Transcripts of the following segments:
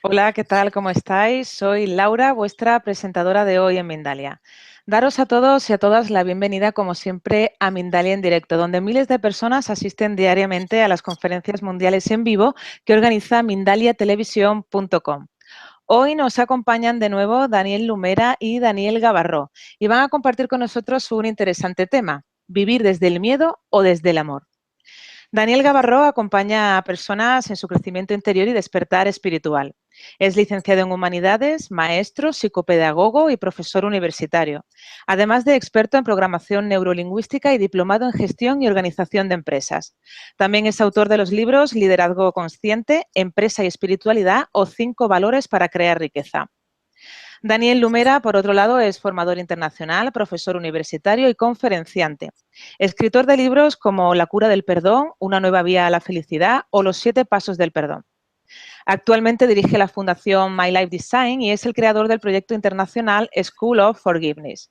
Hola, ¿qué tal? ¿Cómo estáis? Soy Laura, vuestra presentadora de hoy en Mindalia. Daros a todos y a todas la bienvenida, como siempre, a Mindalia en directo, donde miles de personas asisten diariamente a las conferencias mundiales en vivo que organiza mindaliatelevisión.com. Hoy nos acompañan de nuevo Daniel Lumera y Daniel Gavarró y van a compartir con nosotros un interesante tema: vivir desde el miedo o desde el amor. Daniel Gavarró acompaña a personas en su crecimiento interior y despertar espiritual. Es licenciado en Humanidades, maestro, psicopedagogo y profesor universitario, además de experto en programación neurolingüística y diplomado en gestión y organización de empresas. También es autor de los libros Liderazgo Consciente, Empresa y Espiritualidad o 5 valores para crear riqueza. Daniel Lumera, por otro lado, es formador internacional, profesor universitario y conferenciante. Escritor de libros como La cura del perdón, Una nueva vía a la felicidad o Los 7 pasos del perdón. Actualmente dirige la Fundación My Life Design y es el creador del proyecto internacional School of Forgiveness.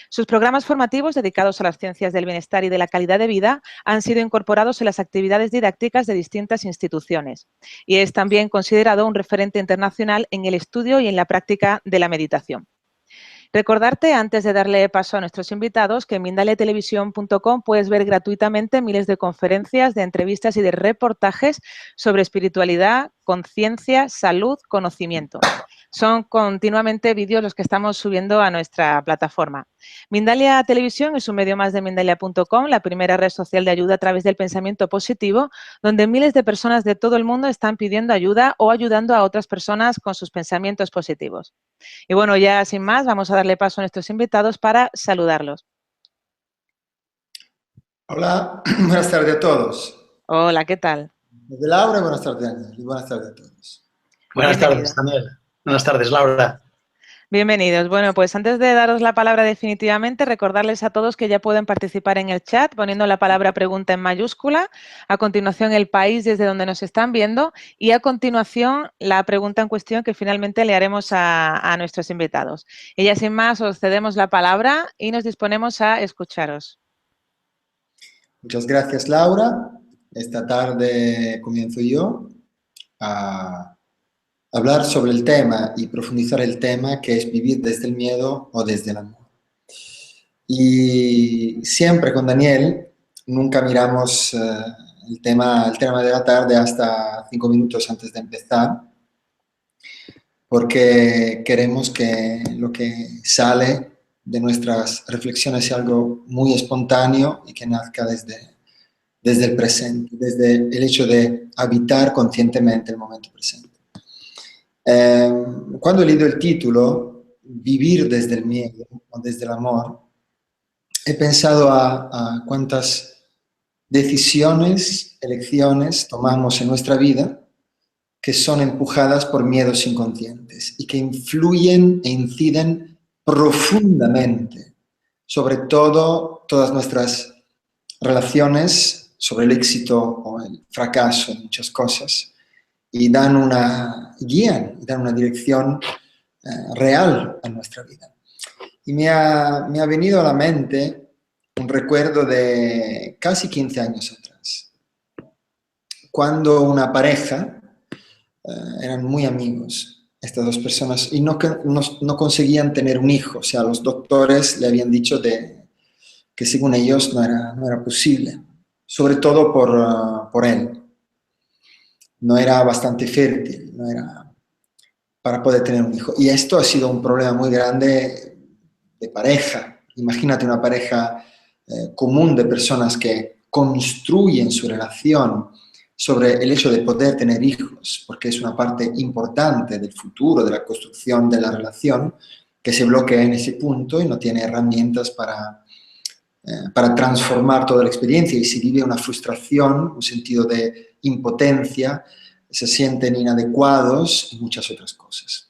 Sus programas formativos dedicados a las ciencias del bienestar y de la calidad de vida han sido incorporados en las actividades didácticas de distintas instituciones y es también considerado un referente internacional en el estudio y en la práctica de la meditación. Recordarte, antes de darle paso a nuestros invitados, que en mindaliatelevisión.com puedes ver gratuitamente miles de conferencias, de entrevistas y de reportajes sobre espiritualidad, conciencia, salud, conocimiento. Son continuamente vídeos los que estamos subiendo a nuestra plataforma. Mindalia Televisión es un medio más de Mindalia.com, la primera red social de ayuda a través del pensamiento positivo, donde miles de personas de todo el mundo están pidiendo ayuda o ayudando a otras personas con sus pensamientos positivos. Y bueno, ya sin más, vamos a darle paso a nuestros invitados para saludarlos. Hola, buenas tardes a todos. Hola, ¿qué tal? Desde Laura, buenas tardes, Daniel, y buenas tardes a todos. Buenas tardes, Daniel. Buenas tardes, Laura. Bienvenidos. Bueno, pues antes de daros la palabra definitivamente, recordarles a todos que ya pueden participar en el chat poniendo la palabra pregunta en mayúscula, a continuación el país desde donde nos están viendo y a continuación la pregunta en cuestión que finalmente le haremos a nuestros invitados. Y ya sin más, os cedemos la palabra y nos disponemos a escucharos. Muchas gracias, Laura. Esta tarde comienzo yo a hablar sobre el tema y profundizar el tema que es vivir desde el miedo o desde el amor. Y siempre con Daniel nunca miramos el tema de la tarde hasta 5 minutos antes de empezar, porque queremos que lo que sale de nuestras reflexiones sea algo muy espontáneo y que nazca desde el presente, desde el hecho de habitar conscientemente el momento presente. Cuando he leído el título, Vivir desde el miedo o desde el amor, he pensado a cuántas decisiones, elecciones tomamos en nuestra vida que son empujadas por miedos inconscientes y que influyen e inciden profundamente sobre todas nuestras relaciones, sobre el éxito o el fracaso en muchas cosas, y dan una dirección real a nuestra vida. Y me ha venido a la mente un recuerdo de casi 15 años atrás, cuando una pareja, eran muy amigos, estas dos personas, y no conseguían tener un hijo. O sea, los doctores le habían dicho que según ellos no era posible, sobre todo por él. No era bastante fértil, no era para poder tener un hijo. Y esto ha sido un problema muy grande de pareja. Imagínate una pareja común de personas que construyen su relación sobre el hecho de poder tener hijos, porque es una parte importante del futuro, de la construcción de la relación, que se bloquea en ese punto y no tiene herramientas para transformar toda la experiencia, y se vive una frustración, un sentido de impotencia, se sienten inadecuados y muchas otras cosas.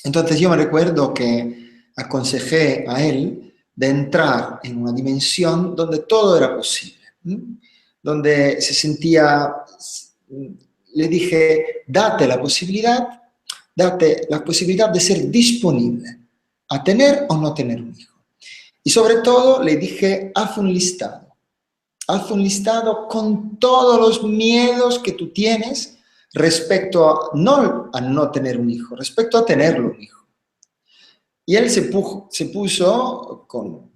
Entonces yo me recuerdo que aconsejé a él de entrar en una dimensión donde todo era posible, ¿m? Donde se sentía, le dije, date la posibilidad de ser disponible a tener o no tener un hijo. Y sobre todo le dije, haz un listado con todos los miedos que tú tienes respecto a no tener un hijo, respecto a tenerlo un hijo. Y él se puso con...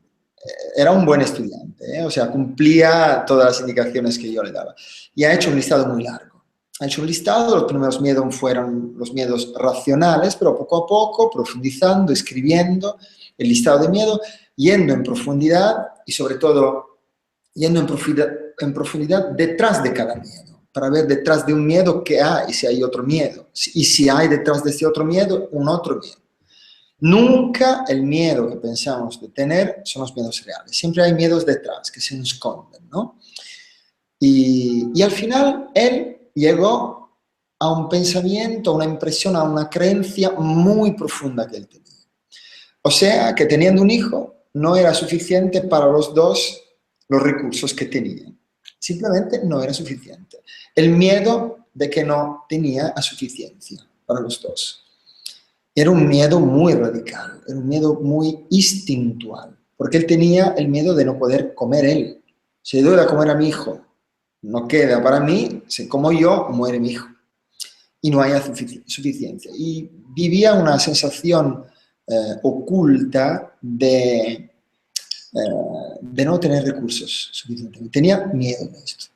Era un buen estudiante, o sea, cumplía todas las indicaciones que yo le daba. Y ha hecho un listado muy largo. Ha hecho un listado, los primeros miedos fueron los miedos racionales, pero poco a poco, profundizando, escribiendo el listado de miedo, yendo en profundidad y sobre todo yendo en profundidad detrás de cada miedo, para ver detrás de un miedo qué hay, si hay otro miedo, y si hay detrás de ese otro miedo, un otro miedo. Nunca el miedo que pensamos de tener son los miedos reales. Siempre hay miedos detrás que se esconden, ¿no? Y al final él llegó a un pensamiento, a una impresión, a una creencia muy profunda que él tenía. O sea, que teniendo un hijo no era suficiente para los dos los recursos que tenían. Simplemente no era suficiente. El miedo de que no tenía a suficiencia para los dos. Era un miedo muy radical, era un miedo muy instintual, porque él tenía el miedo de no poder comer él. Si le doy a comer a mi hijo, no queda para mí, si como yo, muere mi hijo. Y no haya suficiencia. Y vivía una sensación oculta de no tener recursos suficientes. Tenía miedo de esto.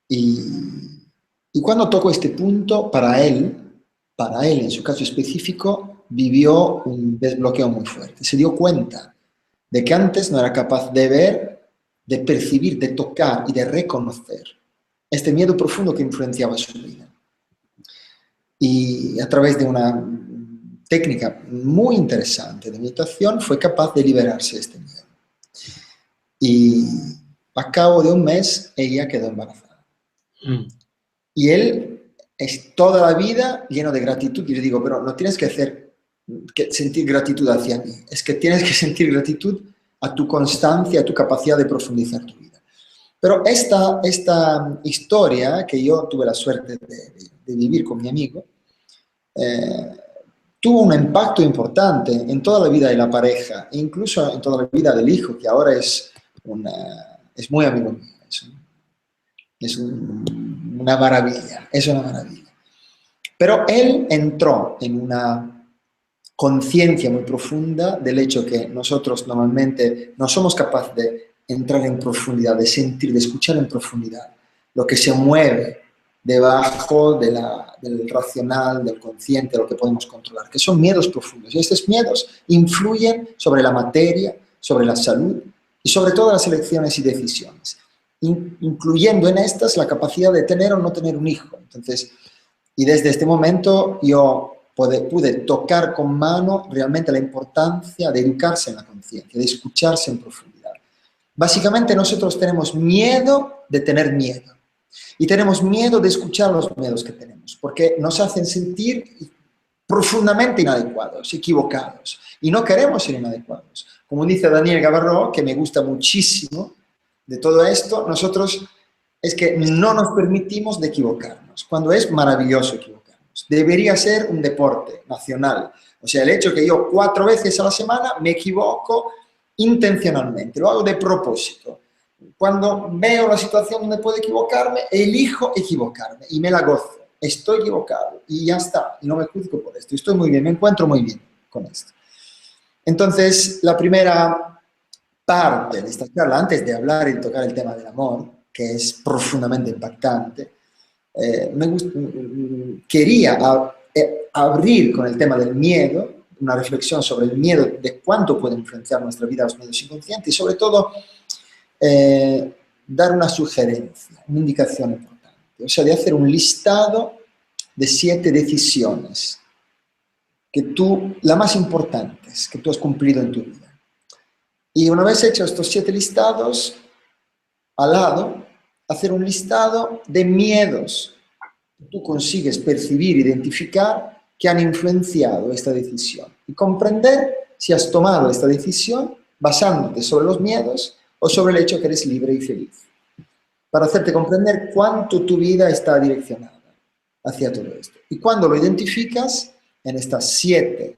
Y cuando tocó este punto, para él, en su caso específico, vivió un desbloqueo muy fuerte. Se dio cuenta de que antes no era capaz de ver, de percibir, de tocar y de reconocer este miedo profundo que influenciaba su vida. Y a través de una técnica muy interesante de meditación fue capaz de liberarse de este miedo. Y a cabo de un mes ella quedó embarazada. Y él es toda la vida lleno de gratitud. Y le digo, pero no tienes que sentir gratitud hacia mí, es que tienes que sentir gratitud a tu constancia, a tu capacidad de profundizar tu vida. Pero esta historia que yo tuve la suerte de vivir con mi amigo, tuvo un impacto importante en toda la vida de la pareja, e incluso en toda la vida del hijo, que ahora es muy amigo mío. Es una maravilla, es una maravilla. Pero él entró en una conciencia muy profunda del hecho que nosotros normalmente no somos capaces de entrar en profundidad, de sentir, de escuchar en profundidad lo que se mueve debajo del racional, del consciente, lo que podemos controlar, que son miedos profundos. Y estos miedos influyen sobre la materia, sobre la salud y sobre todas las elecciones y decisiones, incluyendo en estas la capacidad de tener o no tener un hijo. Entonces, y desde este momento yo pude tocar con mano realmente la importancia de educarse en la conciencia, de escucharse en profundidad. Básicamente nosotros tenemos miedo de tener miedo y tenemos miedo de escuchar los miedos que tenemos, porque nos hacen sentir profundamente inadecuados, equivocados, y no queremos ser inadecuados. Como dice Daniel Gavarró, que me gusta muchísimo de todo esto, nosotros es que no nos permitimos de equivocarnos, cuando es maravilloso equivocarnos. Debería ser un deporte nacional. O sea, el hecho que yo 4 veces a la semana me equivoco intencionalmente, lo hago de propósito. Cuando veo la situación donde puedo equivocarme, elijo equivocarme y me la gozo. Estoy equivocado y ya está, y no me juzgo por esto. Estoy muy bien, me encuentro muy bien con esto. Entonces, la primera parte de esta charla, antes de hablar y tocar el tema del amor, que es profundamente impactante, quería abrir con el tema del miedo, una reflexión sobre el miedo, de cuánto puede influenciar nuestra vida los miedos inconscientes y sobre todo dar una sugerencia, una indicación importante. O sea, de hacer un listado de 7 decisiones las más importantes que tú has cumplido en tu vida. Y una vez hecho estos 7 listados, al lado, hacer un listado de miedos que tú consigues percibir, identificar que han influenciado esta decisión y comprender si has tomado esta decisión basándote sobre los miedos o sobre el hecho que eres libre y feliz. Para hacerte comprender cuánto tu vida está direccionada hacia todo esto. Y cuando lo identificas en estas 7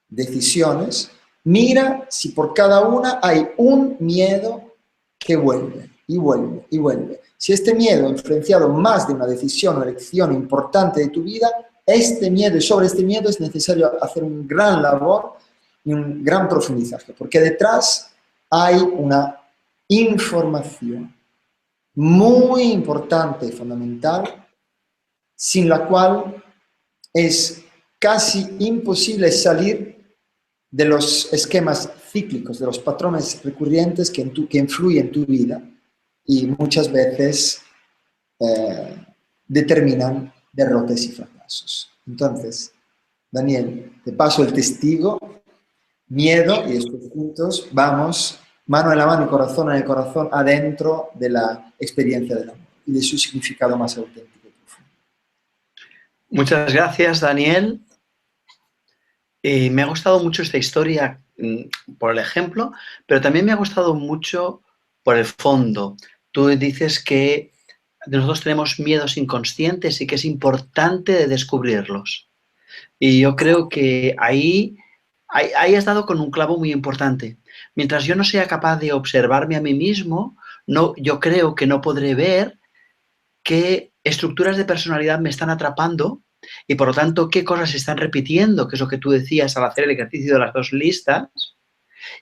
decisiones, mira si por cada una hay un miedo que vuelve y vuelve y vuelve. Si este miedo ha influenciado más de una decisión o elección importante de tu vida, este miedo y sobre este miedo es necesario hacer un gran labor y un gran profundizaje, porque detrás hay una información muy importante y fundamental, sin la cual es casi imposible salir de los esquemas cíclicos, de los patrones recurrentes que influyen en tu vida y muchas veces determinan derrotas y fracasos. Entonces, Daniel, te paso el testigo, miedo, y después juntos vamos mano en la mano y corazón en el corazón adentro de la experiencia del amor y de su significado más auténtico y profundo. Muchas gracias, Daniel. Me ha gustado mucho esta historia por el ejemplo, pero también me ha gustado mucho por el fondo. Tú dices que nosotros tenemos miedos inconscientes y que es importante descubrirlos. Y yo creo que ahí has dado con un clavo muy importante. Mientras yo no sea capaz de observarme a mí mismo, yo creo que no podré ver qué estructuras de personalidad me están atrapando y, por lo tanto, qué cosas se están repitiendo, que es lo que tú decías al hacer el ejercicio de las 2 listas.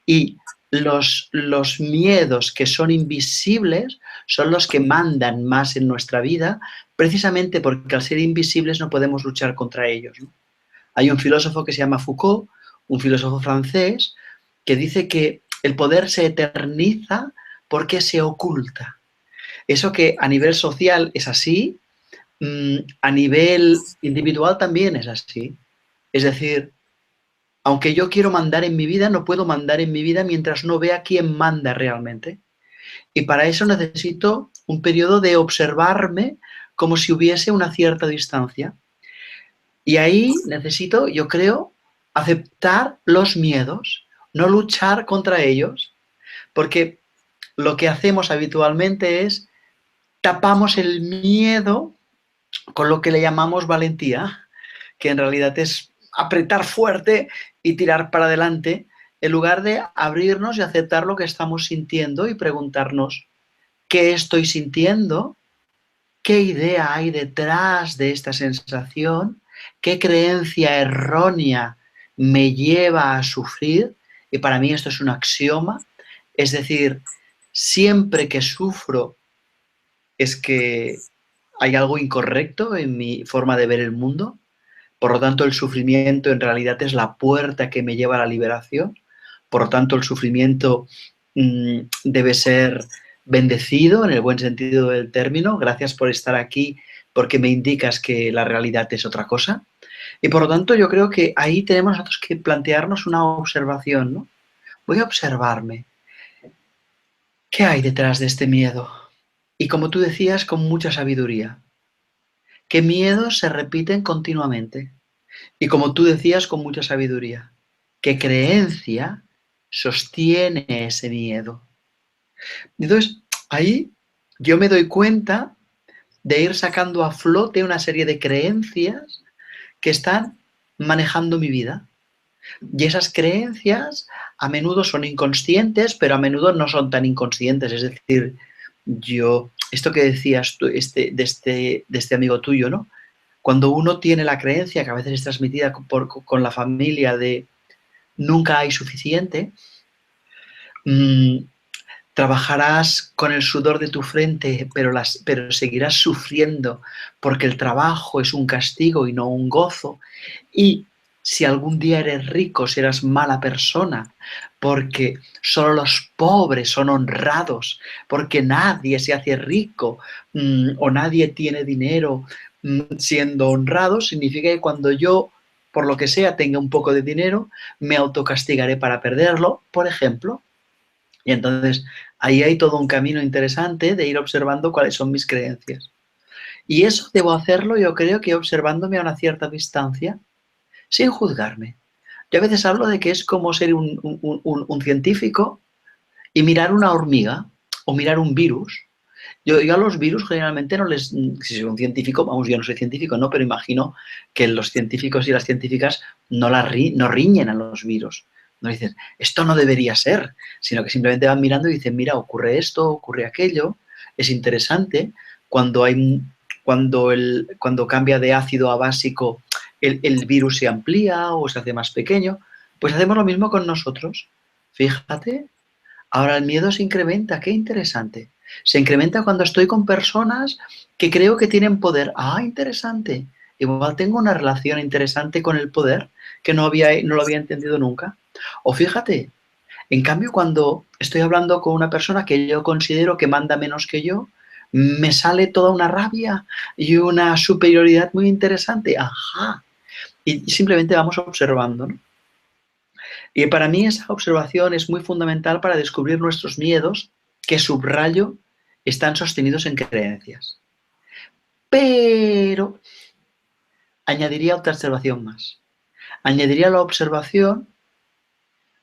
Y los miedos que son invisibles son los que mandan más en nuestra vida, precisamente porque al ser invisibles no podemos luchar contra ellos, ¿no? Hay un filósofo que se llama Foucault, un filósofo francés, que dice que el poder se eterniza porque se oculta. Eso que a nivel social es así, a nivel individual también es así. Es decir, aunque yo quiero mandar en mi vida, no puedo mandar en mi vida mientras no vea quién manda realmente. Y para eso necesito un periodo de observarme como si hubiese una cierta distancia. Y ahí necesito, yo creo, aceptar los miedos, no luchar contra ellos, porque lo que hacemos habitualmente es tapamos el miedo con lo que le llamamos valentía, que en realidad es apretar fuerte y tirar para adelante, en lugar de abrirnos y aceptar lo que estamos sintiendo y preguntarnos, ¿qué estoy sintiendo? ¿Qué idea hay detrás de esta sensación? ¿Qué creencia errónea me lleva a sufrir? Y para mí esto es un axioma. Es decir, siempre que sufro es que hay algo incorrecto en mi forma de ver el mundo. Por lo tanto, el sufrimiento en realidad es la puerta que me lleva a la liberación. Por lo tanto, el sufrimiento debe ser bendecido en el buen sentido del término. Gracias por estar aquí porque me indicas que la realidad es otra cosa. Y por lo tanto, yo creo que ahí tenemos nosotros que plantearnos una observación, ¿no? Voy a observarme. ¿Qué hay detrás de este miedo? Y como tú decías, con mucha sabiduría. ¿Qué miedos se repiten continuamente? Y como tú decías, con mucha sabiduría. ¿Qué creencia sostiene ese miedo? Entonces, ahí yo me doy cuenta de ir sacando a flote una serie de creencias que están manejando mi vida. Y esas creencias a menudo son inconscientes, pero a menudo no son tan inconscientes. Es decir, esto que decías tú, de este amigo tuyo, ¿no? Cuando uno tiene la creencia, que a veces es transmitida con la familia, de nunca hay suficiente, trabajarás con el sudor de tu frente, pero seguirás sufriendo porque el trabajo es un castigo y no un gozo. Y si algún día eres rico, serás mala persona, porque solo los pobres son honrados, porque nadie se hace rico o nadie tiene dinero siendo honrado. Significa que cuando yo, por lo que sea, tenga un poco de dinero, me autocastigaré para perderlo, por ejemplo. Y entonces ahí hay todo un camino interesante de ir observando cuáles son mis creencias. Y eso debo hacerlo, yo creo que observándome a una cierta distancia, sin juzgarme. Yo a veces hablo de que es como ser un científico y mirar una hormiga o mirar un virus. Yo a los virus generalmente no les... Si soy un científico, vamos, yo no soy científico, ¿no? Pero imagino que los científicos y las científicas no riñen a los virus. No dicen, esto no debería ser, sino que simplemente van mirando y dicen, mira, ocurre esto, ocurre aquello, es interesante. Cuando cambia de ácido a básico, el virus se amplía o se hace más pequeño. Pues hacemos lo mismo con nosotros. Fíjate, ahora el miedo se incrementa, qué interesante. Se incrementa cuando estoy con personas que creo que tienen poder. Ah, interesante. Igual tengo una relación interesante con el poder que no lo había entendido nunca. O fíjate, en cambio, cuando estoy hablando con una persona que yo considero que manda menos que yo, me sale toda una rabia y una superioridad muy interesante. Ajá. Y simplemente vamos observando, ¿no? Y para mí esa observación es muy fundamental para descubrir nuestros miedos, que subrayo, están sostenidos en creencias. Pero añadiría otra observación más. Añadiría la observación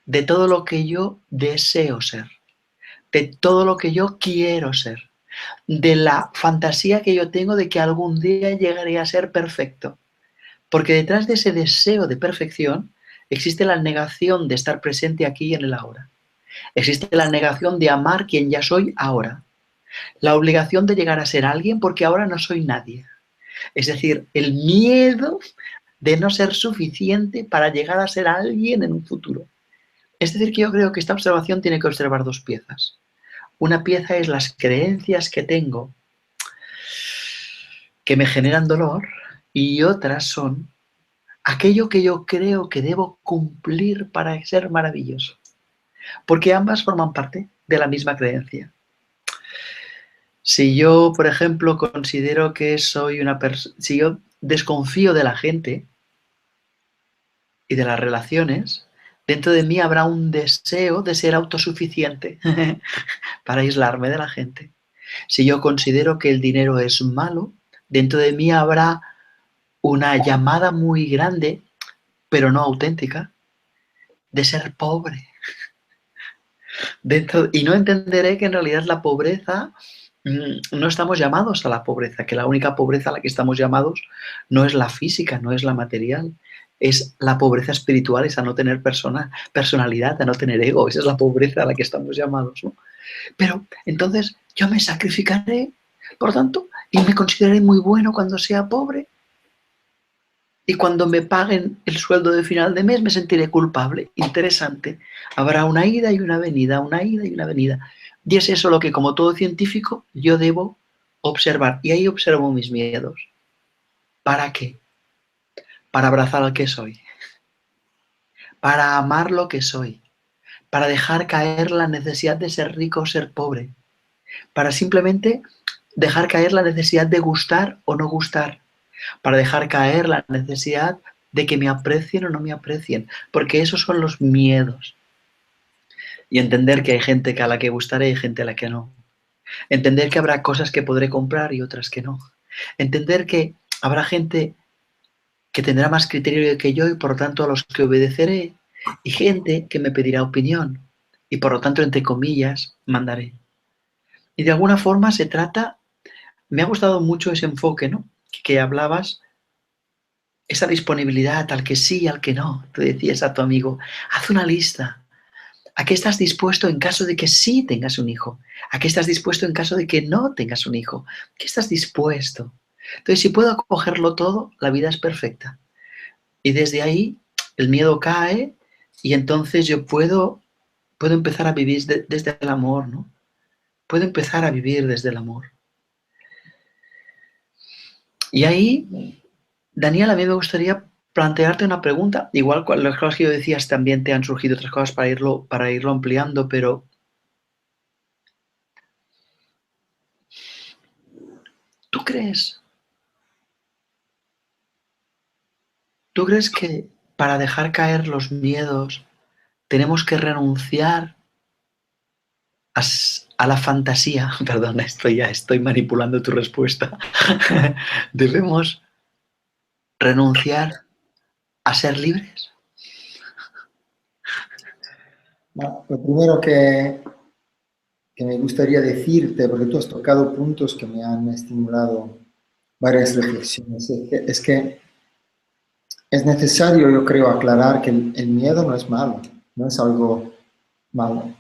de todo lo que yo deseo ser, de todo lo que yo quiero ser, de la fantasía que yo tengo de que algún día llegaré a ser perfecto. Porque detrás de ese deseo de perfección existe la negación de estar presente aquí y en el ahora. Existe la negación de amar quien ya soy ahora. La obligación de llegar a ser alguien porque ahora no soy nadie. Es decir, el miedo de no ser suficiente para llegar a ser alguien en un futuro. Es decir, que yo creo que esta observación tiene que observar dos piezas. Una pieza es las creencias que tengo que me generan dolor y otras son aquello que yo creo que debo cumplir para ser maravilloso. Porque ambas forman parte de la misma creencia. Si yo, por ejemplo, considero que soy una persona, si yo desconfío de la gente y de las relaciones, dentro de mí habrá un deseo de ser autosuficiente para aislarme de la gente. Si yo considero que el dinero es malo, dentro de mí habrá una llamada muy grande, pero no auténtica, de ser pobre. Y no entenderé que en realidad la pobreza, no estamos llamados a la pobreza, que la única pobreza a la que estamos llamados no es la física, no es la material, es la pobreza espiritual, es a no tener personalidad, a no tener ego, esa es la pobreza a la que estamos llamados, ¿no? Pero entonces yo me sacrificaré, por tanto, y me consideraré muy bueno cuando sea pobre. Y cuando me paguen el sueldo de final de mes me sentiré culpable. Interesante. Habrá una ida y una venida, una ida y una venida. Y es eso lo que, como todo científico, yo debo observar. Y ahí observo mis miedos. ¿Para qué? Para abrazar al que soy. Para amar lo que soy. Para dejar caer la necesidad de ser rico o ser pobre. Para simplemente dejar caer la necesidad de gustar o no gustar. Para dejar caer la necesidad de que me aprecien o no me aprecien, porque esos son los miedos. Y entender que hay gente a la que gustaré y gente a la que no. Entender que habrá cosas que podré comprar y otras que no. Entender que habrá gente que tendrá más criterio que yo y por lo tanto a los que obedeceré, y gente que me pedirá opinión y por lo tanto, entre comillas, mandaré. Y de alguna forma se trata, me ha gustado mucho ese enfoque, ¿no?, que hablabas, esa disponibilidad al que sí y al que no. Tú decías a tu amigo, haz una lista. ¿A qué estás dispuesto en caso de que sí tengas un hijo? ¿A qué estás dispuesto en caso de que no tengas un hijo? ¿Qué estás dispuesto? Entonces, si puedo acogerlo todo, la vida es perfecta. Y desde ahí el miedo cae y entonces yo puedo empezar a vivir desde el amor, ¿no? Puedo empezar a vivir desde el amor. Y ahí, Daniel, a mí me gustaría plantearte una pregunta. Igual las cosas que yo decías también te han surgido otras cosas para irlo ampliando, pero ¿tú crees que para dejar caer los miedos tenemos que renunciar a la fantasía? Perdona, estoy manipulando tu respuesta. Debemos renunciar a ser libres? Lo primero que me gustaría decirte, porque tú has tocado puntos que me han estimulado varias reflexiones, es que es necesario, yo creo, aclarar que el miedo no es malo, no es algo malo.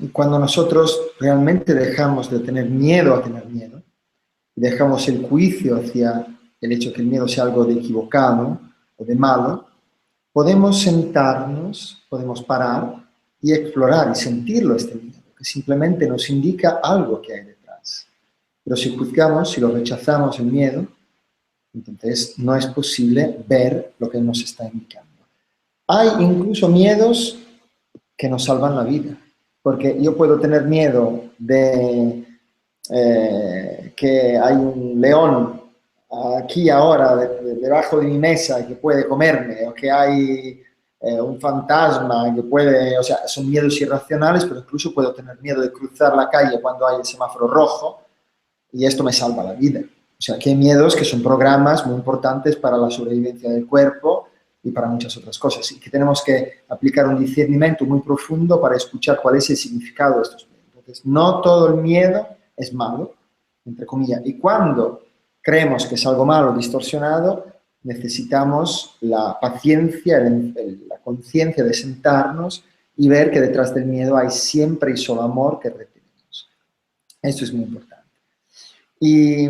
Y cuando nosotros realmente dejamos de tener miedo a tener miedo, y dejamos el juicio hacia el hecho de que el miedo sea algo de equivocado o de malo, podemos sentarnos, podemos parar y explorar y sentirlo este miedo, que simplemente nos indica algo que hay detrás. Pero si juzgamos, si lo rechazamos el miedo, entonces no es posible ver lo que nos está indicando. Hay incluso miedos que nos salvan la vida, porque yo puedo tener miedo de que hay un león aquí ahora debajo de mi mesa que puede comerme, o que hay un fantasma que puede, o sea, son miedos irracionales, pero incluso puedo tener miedo de cruzar la calle cuando hay el semáforo rojo y esto me salva la vida. O sea, que hay miedos que son programas muy importantes para la sobrevivencia del cuerpo y para muchas otras cosas, y que tenemos que aplicar un discernimiento muy profundo para escuchar cuál es el significado de estos miedos. Entonces, no todo el miedo es malo, entre comillas, y cuando creemos que es algo malo, distorsionado, necesitamos la paciencia, la conciencia de sentarnos y ver que detrás del miedo hay siempre y solo amor que retenemos. Esto es muy importante. Y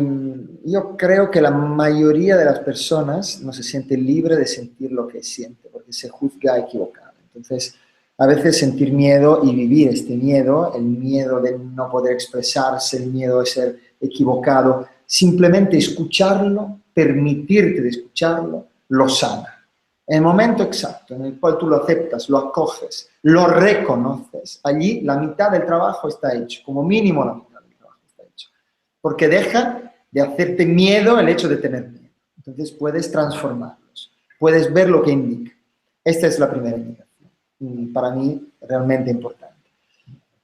yo creo que la mayoría de las personas no se siente libre de sentir lo que siente, porque se juzga equivocado. Entonces, a veces sentir miedo y vivir este miedo, el miedo de no poder expresarse, el miedo de ser equivocado, simplemente escucharlo, permitirte de escucharlo, lo sana. En el momento exacto en el cual tú lo aceptas, lo acoges, lo reconoces, allí la mitad del trabajo está hecho, como mínimo la mitad del trabajo está hecho. Porque deja de hacerte miedo el hecho de tener miedo. Entonces puedes transformarlos, puedes ver lo que indica. Esta es la primera indicación, para mí realmente importante.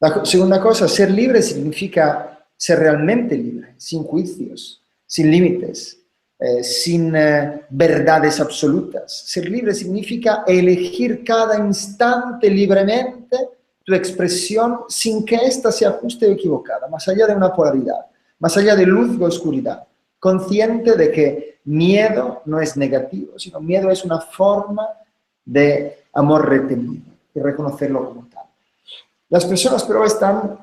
La segunda cosa, ser libre significa ser realmente libre, sin juicios, sin límites, sin verdades absolutas. Ser libre significa elegir cada instante libremente tu expresión sin que ésta se ajuste o equivocada, más allá de una polaridad, más allá de luz o oscuridad, consciente de que miedo no es negativo, sino miedo es una forma de amor retenido y reconocerlo como tal. Las personas pero están,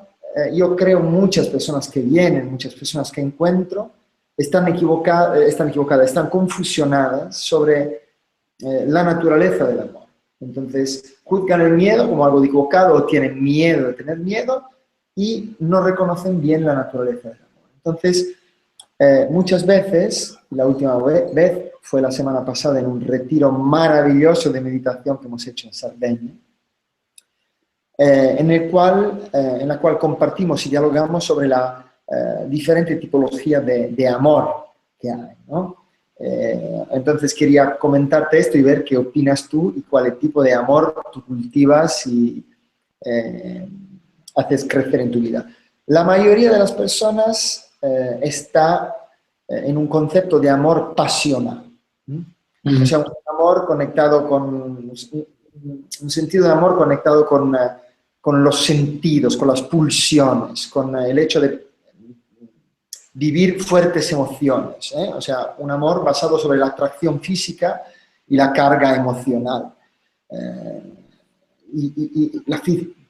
yo creo muchas personas que vienen, muchas personas que encuentro, están equivocadas, están confusionadas sobre la naturaleza del amor. Entonces, juzgan el miedo como algo equivocado o tienen miedo de tener miedo y no reconocen bien la naturaleza del amor. Entonces, muchas veces, la última vez fue la semana pasada en un retiro maravilloso de meditación que hemos hecho en Sardegna, en la cual compartimos y dialogamos sobre la diferente tipología de amor que hay, ¿no? Entonces quería comentarte esto y ver qué opinas tú y cuál tipo de amor tú cultivas y haces crecer en tu vida. La mayoría de las personas está en un concepto de amor pasional. O sea, un amor conectado con, un sentido de amor conectado con los sentidos, con las pulsiones, con el hecho de vivir fuertes emociones, ¿eh? O sea, un amor basado sobre la atracción física y la carga emocional. Y la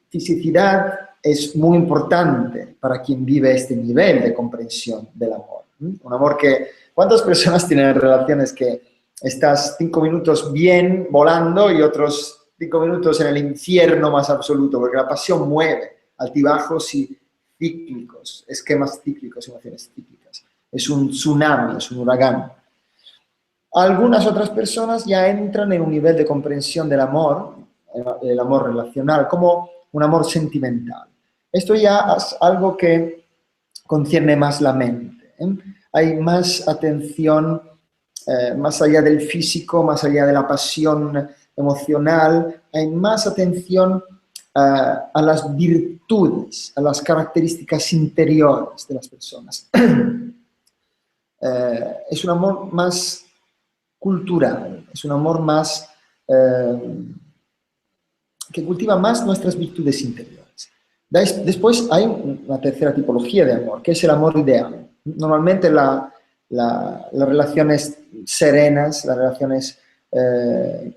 fisicidad es muy importante para quien vive este nivel de comprensión del amor. Un amor que... ¿Cuántas personas tienen relaciones que estás 5 minutos bien volando y otros 5 minutos en el infierno más absoluto? Porque la pasión mueve altibajos y cíclicos, esquemas cíclicos, emociones cíclicas. Es un tsunami, es un huracán. Algunas otras personas ya entran en un nivel de comprensión del amor, el amor relacional, como un amor sentimental. Esto ya es algo que concierne más la mente, ¿eh? Hay más atención, más allá del físico, más allá de la pasión emocional, hay más atención a las virtudes, a las características interiores de las personas. Es un amor más cultural, es un amor más que cultiva más nuestras virtudes interiores. Después hay una tercera tipología de amor, que es el amor ideal. Normalmente las relaciones serenas, las relaciones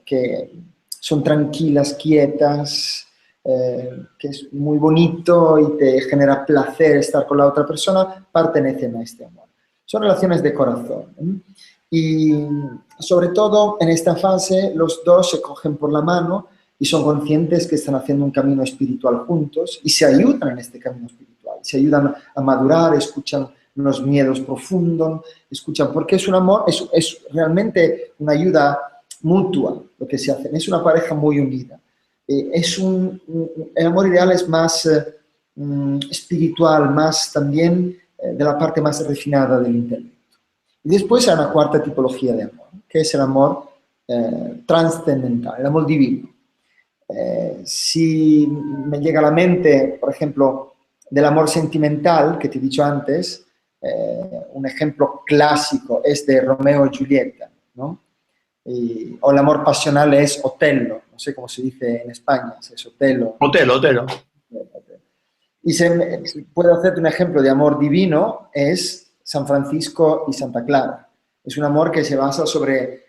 que son tranquilas, quietas, que es muy bonito y te genera placer estar con la otra persona, pertenecen a este amor. Son relaciones de corazón. Y sobre todo en esta fase los dos se cogen por la mano y son conscientes que están haciendo un camino espiritual juntos y se ayudan en este camino espiritual, se ayudan a madurar, escuchan los miedos profundos, escuchan, porque es un amor, es realmente una ayuda mutua lo que se hacen, es una pareja muy unida. El amor ideal es más espiritual, más también de la parte más refinada del intelecto. Y después hay una cuarta tipología de amor, que es el amor trascendental, el amor divino. Si me llega a la mente, por ejemplo, del amor sentimental que te he dicho antes, un ejemplo clásico es de Romeo y Julieta, ¿no? O el amor pasional es Otello, no sé cómo se dice en España, si es Otello. Otelo. Y puedo hacerte un ejemplo de amor divino, es San Francisco y Santa Clara. Es un amor que se basa sobre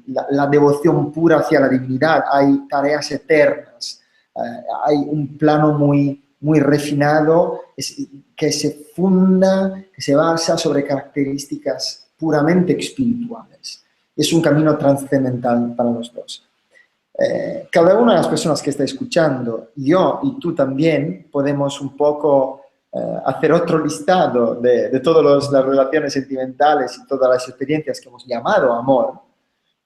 la devoción pura hacia la divinidad, hay tareas eternas, hay un plano muy, muy refinado que se funda, que se basa sobre características puramente espirituales. Es un camino trascendental para los dos. Cada una de las personas que está escuchando, yo y tú también, podemos un poco hacer otro listado de todas las relaciones sentimentales y todas las experiencias que hemos llamado amor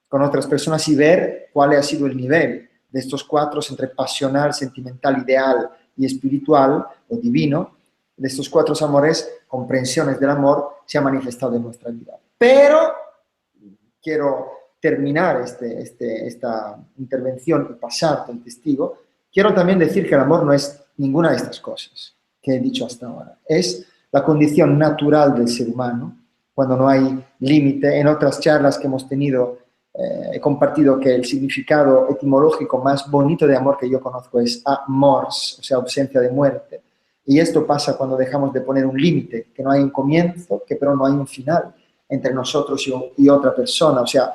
con otras personas y ver cuál ha sido el nivel de estos cuatro entre pasional, sentimental, ideal y espiritual o divino. De estos cuatro amores, comprensiones del amor se ha manifestado en nuestra vida. Pero quiero terminar esta intervención y pasarte el testigo. Quiero también decir que el amor no es ninguna de estas cosas que he dicho hasta ahora. Es la condición natural del ser humano, cuando no hay límite. En otras charlas que hemos tenido, he compartido que el significado etimológico más bonito de amor que yo conozco es amors, o sea, ausencia de muerte. Y esto pasa cuando dejamos de poner un límite, que no hay un comienzo, que pero no hay un final entre nosotros y otra persona. O sea,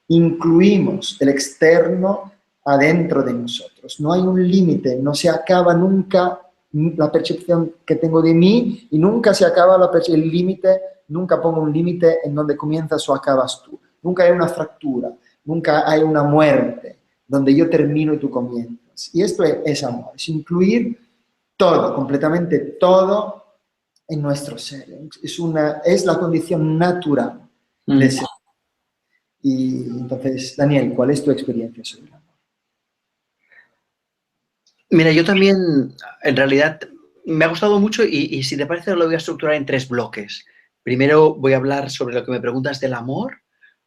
incluimos el externo adentro de nosotros. No hay un límite, no se acaba nunca la percepción que tengo de mí y nunca se acaba el límite, nunca pongo un límite en donde comienzas o acabas tú. Nunca hay una fractura, nunca hay una muerte donde yo termino y tú comienzas. Y esto es amor, es incluir todo, completamente todo en nuestro ser. Es la condición natural de ser. Y entonces, Daniel, ¿cuál es tu experiencia sobre el amor? Mira, yo también, en realidad, me ha gustado mucho y si te parece lo voy a estructurar en 3 bloques. Primero voy a hablar sobre lo que me preguntas del amor,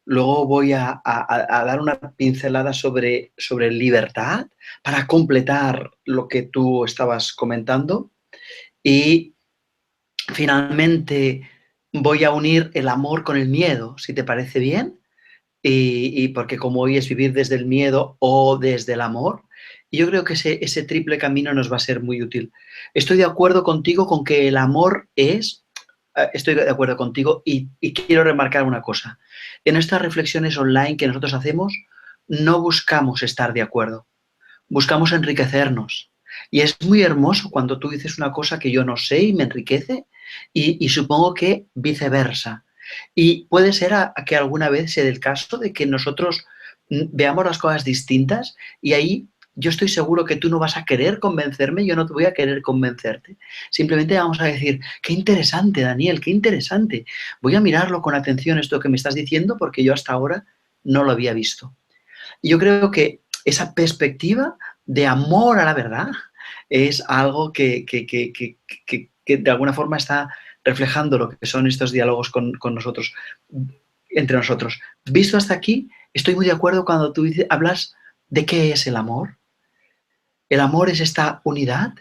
luego voy a dar una pincelada sobre libertad para completar lo que tú estabas comentando y finalmente voy a unir el amor con el miedo, si te parece bien, y porque como hoy es vivir desde el miedo o desde el amor, yo creo que ese triple camino nos va a ser muy útil. Estoy de acuerdo contigo con que el amor estoy de acuerdo contigo y quiero remarcar una cosa. En estas reflexiones online que nosotros hacemos, no buscamos estar de acuerdo, buscamos enriquecernos. Y es muy hermoso cuando tú dices una cosa que yo no sé y me enriquece y supongo que viceversa. Y puede ser que alguna vez sea el caso de que nosotros veamos las cosas distintas y ahí yo estoy seguro que tú no vas a querer convencerme, yo no te voy a querer convencerte. Simplemente vamos a decir, qué interesante, Daniel, qué interesante. Voy a mirarlo con atención esto que me estás diciendo porque yo hasta ahora no lo había visto. Y yo creo que esa perspectiva de amor a la verdad es algo que de alguna forma está reflejando lo que son estos diálogos con nosotros, entre nosotros. Visto hasta aquí, estoy muy de acuerdo cuando tú hablas de qué es el amor. El amor es esta unidad,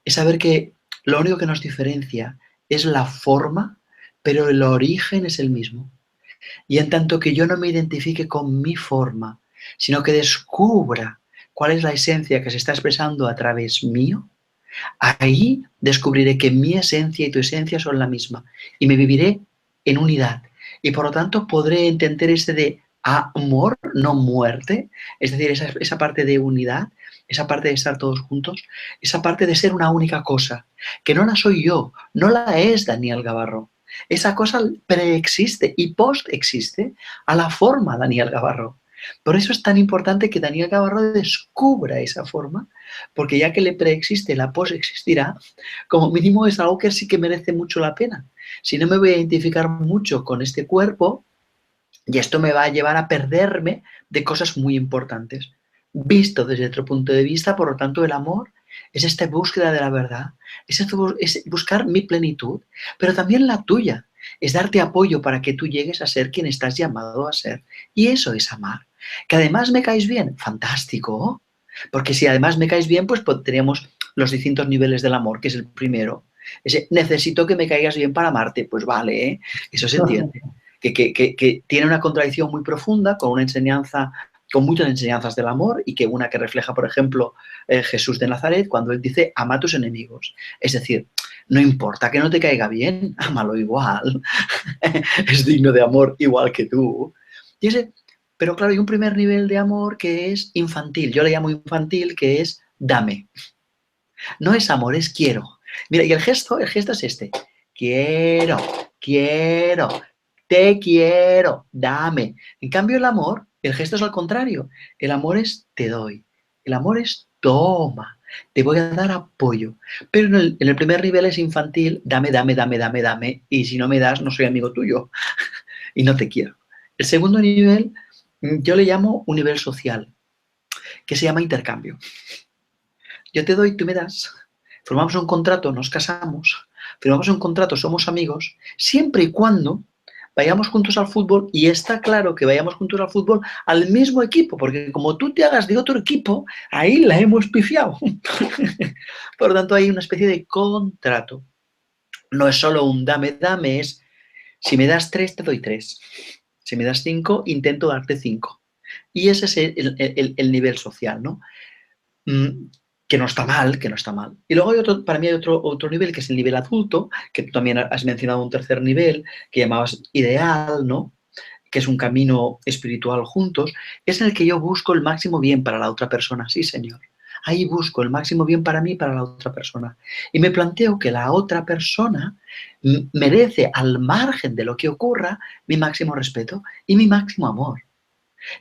es saber que lo único que nos diferencia es la forma, pero el origen es el mismo. Y en tanto que yo no me identifique con mi forma, sino que descubra cuál es la esencia que se está expresando a través mío, ahí descubriré que mi esencia y tu esencia son la misma y me viviré en unidad. Y por lo tanto podré entender ese de amor, no muerte, es decir, esa parte de unidad, esa parte de estar todos juntos, esa parte de ser una única cosa, que no la soy yo, no la es Daniel Gavarró. Esa cosa preexiste y post-existe a la forma Daniel Gavarró. Por eso es tan importante que Daniel Gavarró descubra esa forma, porque ya que le preexiste, la post-existirá, como mínimo es algo que sí que merece mucho la pena. Si no me voy a identificar mucho con este cuerpo, y esto me va a llevar a perderme de cosas muy importantes. Visto desde otro punto de vista, por lo tanto, el amor es esta búsqueda de la verdad, es buscar mi plenitud, pero también la tuya, es darte apoyo para que tú llegues a ser quien estás llamado a ser. Y eso es amar. Que además me caes bien, fantástico, porque si además me caes bien, pues tenemos los distintos niveles del amor, que es el primero. Ese, necesito que me caigas bien para amarte, pues vale, ¿eh? Eso se entiende. Que tiene una contradicción muy profunda con una enseñanza, con muchas enseñanzas del amor y que una que refleja, por ejemplo, Jesús de Nazaret cuando él dice, ama a tus enemigos. Es decir, no importa que no te caiga bien, ámalo igual. Es digno de amor igual que tú. Y pero claro, hay un primer nivel de amor que es infantil. Yo le llamo infantil, que es dame. No es amor, es quiero. Mira, y el gesto es este. Quiero, te quiero, dame. En cambio, el amor, el gesto es al contrario. El amor es te doy. El amor es toma. Te voy a dar apoyo. Pero en el primer nivel es infantil, dame, dame, dame, dame, dame. Y si no me das, no soy amigo tuyo. Y no te quiero. El segundo nivel, yo le llamo un nivel social, que se llama intercambio. Yo te doy, tú me das. Formamos un contrato, nos casamos, firmamos un contrato, somos amigos, siempre y cuando vayamos juntos al fútbol, y está claro que vayamos juntos al fútbol al mismo equipo, porque como tú te hagas de otro equipo, ahí la hemos pifiado. Por lo tanto, hay una especie de contrato. No es solo un dame, dame, es si me das 3, te doy 3. Si me das 5, intento darte 5. Y ese es el nivel social, ¿no? Que no está mal, que no está mal. Y luego hay otro, para mí hay otro nivel, que es el nivel adulto, que tú también has mencionado un tercer nivel, que llamabas ideal, ¿no? Que es un camino espiritual juntos, es en el que yo busco el máximo bien para la otra persona, sí, señor. Ahí busco el máximo bien para mí y para la otra persona. Y me planteo que la otra persona merece, al margen de lo que ocurra, mi máximo respeto y mi máximo amor.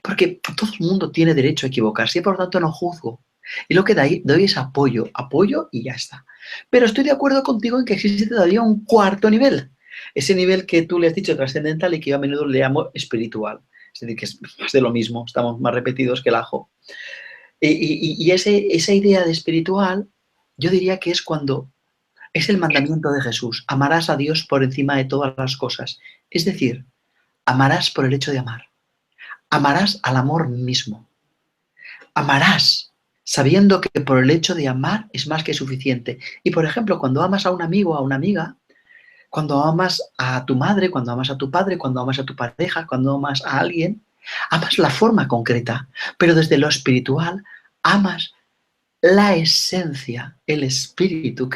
Porque todo el mundo tiene derecho a equivocarse y por lo tanto no juzgo. Y lo que doy es apoyo y ya está. Pero estoy de acuerdo contigo en que existe todavía un cuarto nivel. Ese nivel que tú le has dicho trascendental y que yo a menudo le llamo espiritual. Es decir, que es más de lo mismo, estamos más repetidos que el ajo. Y esa idea de espiritual, yo diría que es cuando es el mandamiento de Jesús. Amarás a Dios por encima de todas las cosas. Es decir, amarás por el hecho de amar. Amarás al amor mismo. Amarás sabiendo que por el hecho de amar es más que suficiente. Y, por ejemplo, cuando amas a un amigo o a una amiga, cuando amas a tu madre, cuando amas a tu padre, cuando amas a tu pareja, cuando amas a alguien, amas la forma concreta, pero desde lo espiritual amas la esencia, el espíritu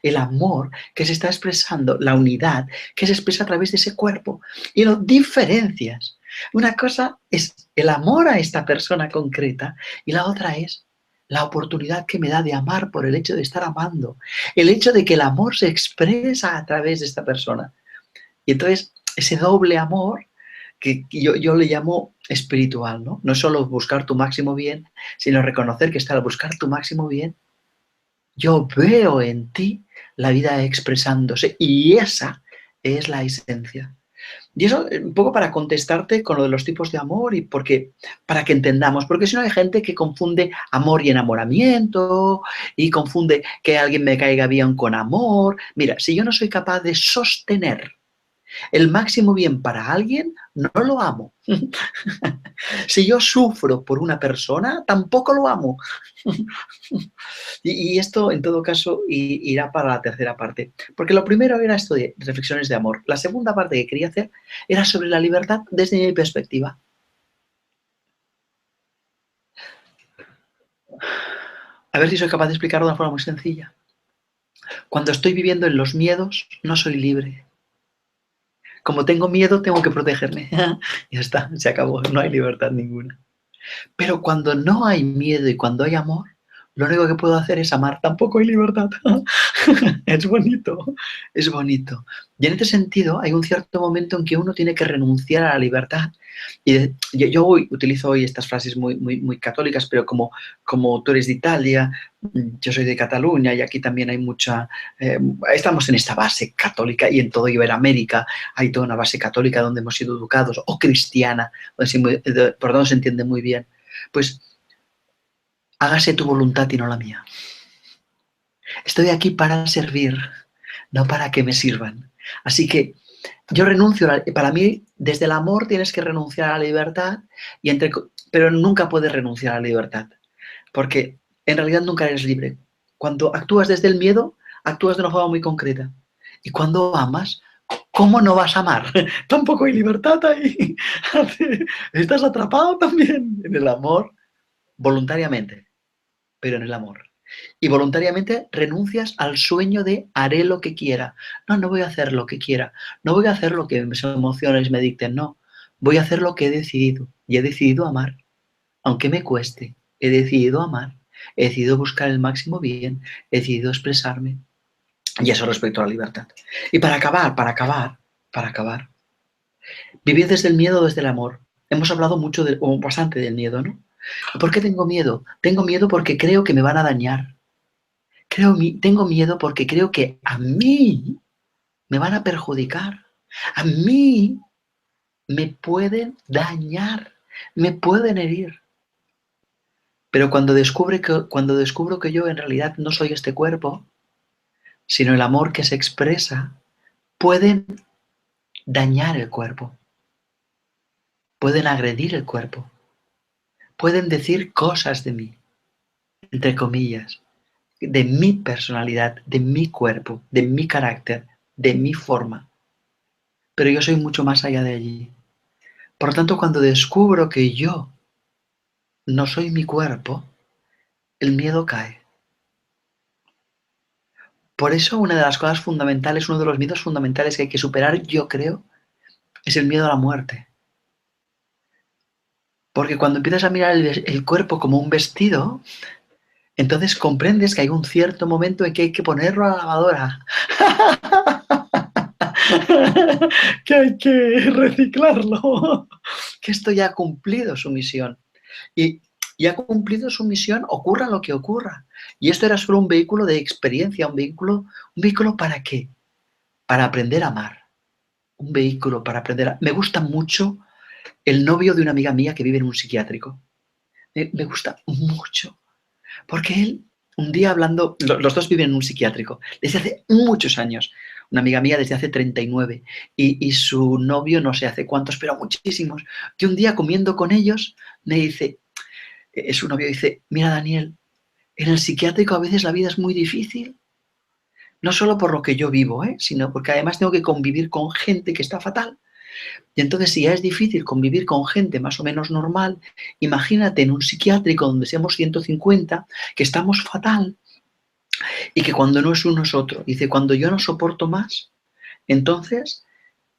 el amor que se está expresando, la unidad que se expresa a través de ese cuerpo. Y lo diferencias. Una cosa es el amor a esta persona concreta y la otra es la oportunidad que me da de amar por el hecho de estar amando. El hecho de que el amor se expresa a través de esta persona. Y entonces ese doble amor que yo le llamo espiritual, ¿no? No es solo buscar tu máximo bien, sino reconocer que al buscar tu máximo bien, yo veo en ti la vida expresándose y esa es la esencia. Y eso un poco para contestarte con lo de los tipos de amor y para que entendamos, porque si no hay gente que confunde amor y enamoramiento y confunde que alguien me caiga bien con amor. Mira, si yo no soy capaz de sostener El máximo bien para alguien no lo amo. Si yo sufro por una persona, tampoco lo amo. Y esto, en todo caso, irá para la tercera parte. Porque lo primero era esto de reflexiones de amor. La segunda parte que quería hacer era sobre la libertad desde mi perspectiva. A ver si soy capaz de explicarlo de una forma muy sencilla. Cuando estoy viviendo en los miedos, no soy libre. Como tengo miedo, tengo que protegerme. Ya está, se acabó, no hay libertad ninguna. Pero cuando no hay miedo y cuando hay amor, lo único que puedo hacer es amar. Tampoco hay libertad. Es bonito, es bonito. Y en este sentido hay un cierto momento en que uno tiene que renunciar a la libertad. Y yo utilizo hoy estas frases muy católicas, pero como tú eres de Italia, yo soy de Cataluña y aquí también hay mucha... estamos en esta base católica y en todo Iberoamérica hay toda una base católica donde hemos sido educados, o cristiana, por donde se entiende muy bien. Pues hágase tu voluntad y no la mía. Estoy aquí para servir, no para que me sirvan. Así que yo renuncio, para mí, desde el amor tienes que renunciar a la libertad, pero nunca puedes renunciar a la libertad, porque en realidad nunca eres libre. Cuando actúas desde el miedo, actúas de una forma muy concreta. Y cuando amas, ¿cómo no vas a amar? Tampoco hay libertad ahí. Estás atrapado también en el amor, voluntariamente, pero en el amor. Y voluntariamente renuncias al sueño de haré lo que quiera. No, no voy a hacer lo que quiera. No voy a hacer lo que mis emociones me dicten. No, voy a hacer lo que he decidido. Y he decidido amar. Aunque me cueste, he decidido amar. He decidido buscar el máximo bien. He decidido expresarme. Y eso respecto a la libertad. Y para acabar, vivir desde el miedo o desde el amor. Hemos hablado mucho, o bastante del miedo, ¿no? ¿Por qué tengo miedo? Tengo miedo porque creo que me van a dañar. Tengo miedo porque creo que a mí me van a perjudicar. A mí me pueden dañar, me pueden herir. Pero cuando descubro que yo en realidad no soy este cuerpo, sino el amor que se expresa, pueden dañar el cuerpo, pueden agredir el cuerpo, pueden decir cosas de mí, entre comillas, de mi personalidad, de mi cuerpo, de mi carácter, de mi forma. Pero yo soy mucho más allá de allí. Por lo tanto, cuando descubro que yo no soy mi cuerpo, el miedo cae. Por eso una de las cosas fundamentales, uno de los miedos fundamentales que hay que superar, yo creo, es el miedo a la muerte. Porque cuando empiezas a mirar el cuerpo como un vestido, entonces comprendes que hay un cierto momento en que hay que ponerlo a la lavadora. Que hay que reciclarlo. Que esto ya ha cumplido su misión. Y ha cumplido su misión, ocurra lo que ocurra. Y esto era solo un vehículo de experiencia, un vehículo ¿para qué? Para aprender a amar. Un vehículo para aprender a... Me gusta mucho el novio de una amiga mía que vive en un psiquiátrico. Me gusta mucho. Porque él, un día hablando, los dos viven en un psiquiátrico, desde hace muchos años. Una amiga mía desde hace 39 y su novio no sé hace cuántos, pero muchísimos. Que un día comiendo con ellos me dice, su novio dice, mira Daniel, en el psiquiátrico a veces la vida es muy difícil. No solo por lo que yo vivo, sino porque además tengo que convivir con gente que está fatal. Y entonces, si ya es difícil convivir con gente más o menos normal, imagínate en un psiquiátrico donde seamos 150, que estamos fatal y que cuando no es uno es otro. Dice, cuando yo no soporto más, entonces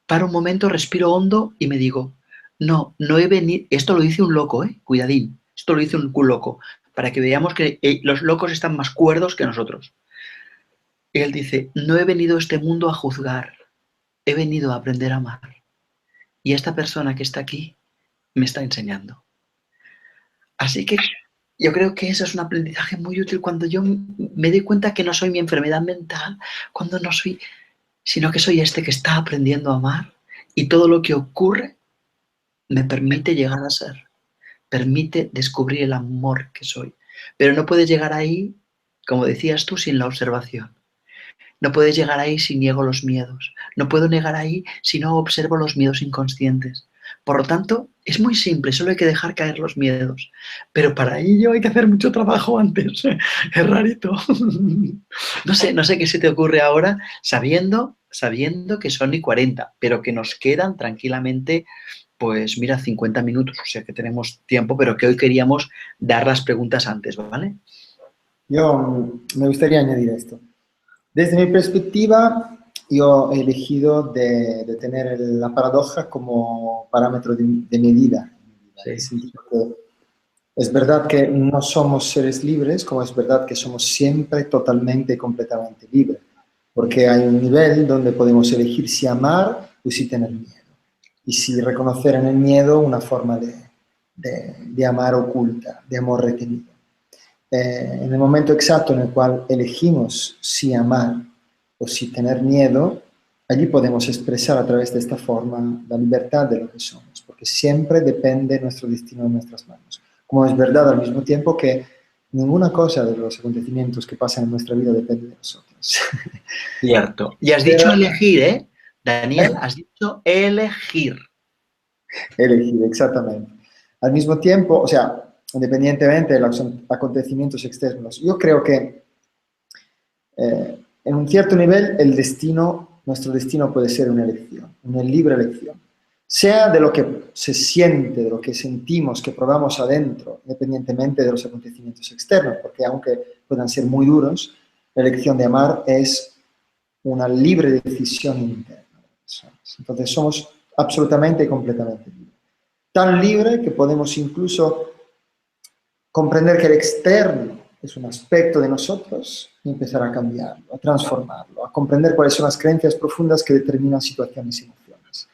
paro un momento, respiro hondo y me digo, no he venido, esto lo dice un loco, cuidadín, esto lo dice un loco, para que veamos que los locos están más cuerdos que nosotros. Él dice, no he venido a este mundo a juzgar, he venido a aprender a amar. Y esta persona que está aquí me está enseñando. Así que yo creo que eso es un aprendizaje muy útil cuando yo me doy cuenta que no soy mi enfermedad mental, cuando no soy, sino que soy este que está aprendiendo a amar y todo lo que ocurre me permite llegar a ser, permite descubrir el amor que soy. Pero no puedes llegar ahí, como decías tú, sin la observación. No puedes llegar ahí si niego los miedos. No puedo llegar ahí si no observo los miedos inconscientes. Por lo tanto, es muy simple, solo hay que dejar caer los miedos. Pero para ello hay que hacer mucho trabajo antes. Es rarito. No sé qué se te ocurre ahora, sabiendo que son y 40, pero que nos quedan tranquilamente, pues mira, 50 minutos, o sea que tenemos tiempo, pero que hoy queríamos dar las preguntas antes, ¿vale? Yo me gustaría añadir esto. Desde mi perspectiva, yo he elegido de tener la paradoja como parámetro de medida. Sí. En el sentido que es verdad que no somos seres libres, como es verdad que somos siempre totalmente y completamente libres. Porque hay un nivel donde podemos elegir si amar o si tener miedo. Y si reconocer en el miedo una forma de amar oculta, de amor retenido. En el momento exacto en el cual elegimos si amar o si tener miedo, allí podemos expresar a través de esta forma la libertad de lo que somos, porque siempre depende nuestro destino en nuestras manos. Como es verdad al mismo tiempo que ninguna cosa de los acontecimientos que pasan en nuestra vida depende de nosotros. Cierto. Y has dicho elegir, ¿eh? Daniel, has dicho elegir. Elegir, exactamente. Al mismo tiempo, o sea, independientemente de los acontecimientos externos, yo creo que en un cierto nivel el destino, nuestro destino puede ser una elección, una libre elección. Sea de lo que se siente, de lo que sentimos, que probamos adentro, independientemente de los acontecimientos externos, porque aunque puedan ser muy duros, la elección de amar es una libre decisión interna. Entonces somos absolutamente y completamente libres. Tan libre que podemos incluso comprender que el externo es un aspecto de nosotros y empezar a cambiarlo, a transformarlo, a comprender cuáles son las creencias profundas que determinan situaciones y emociones.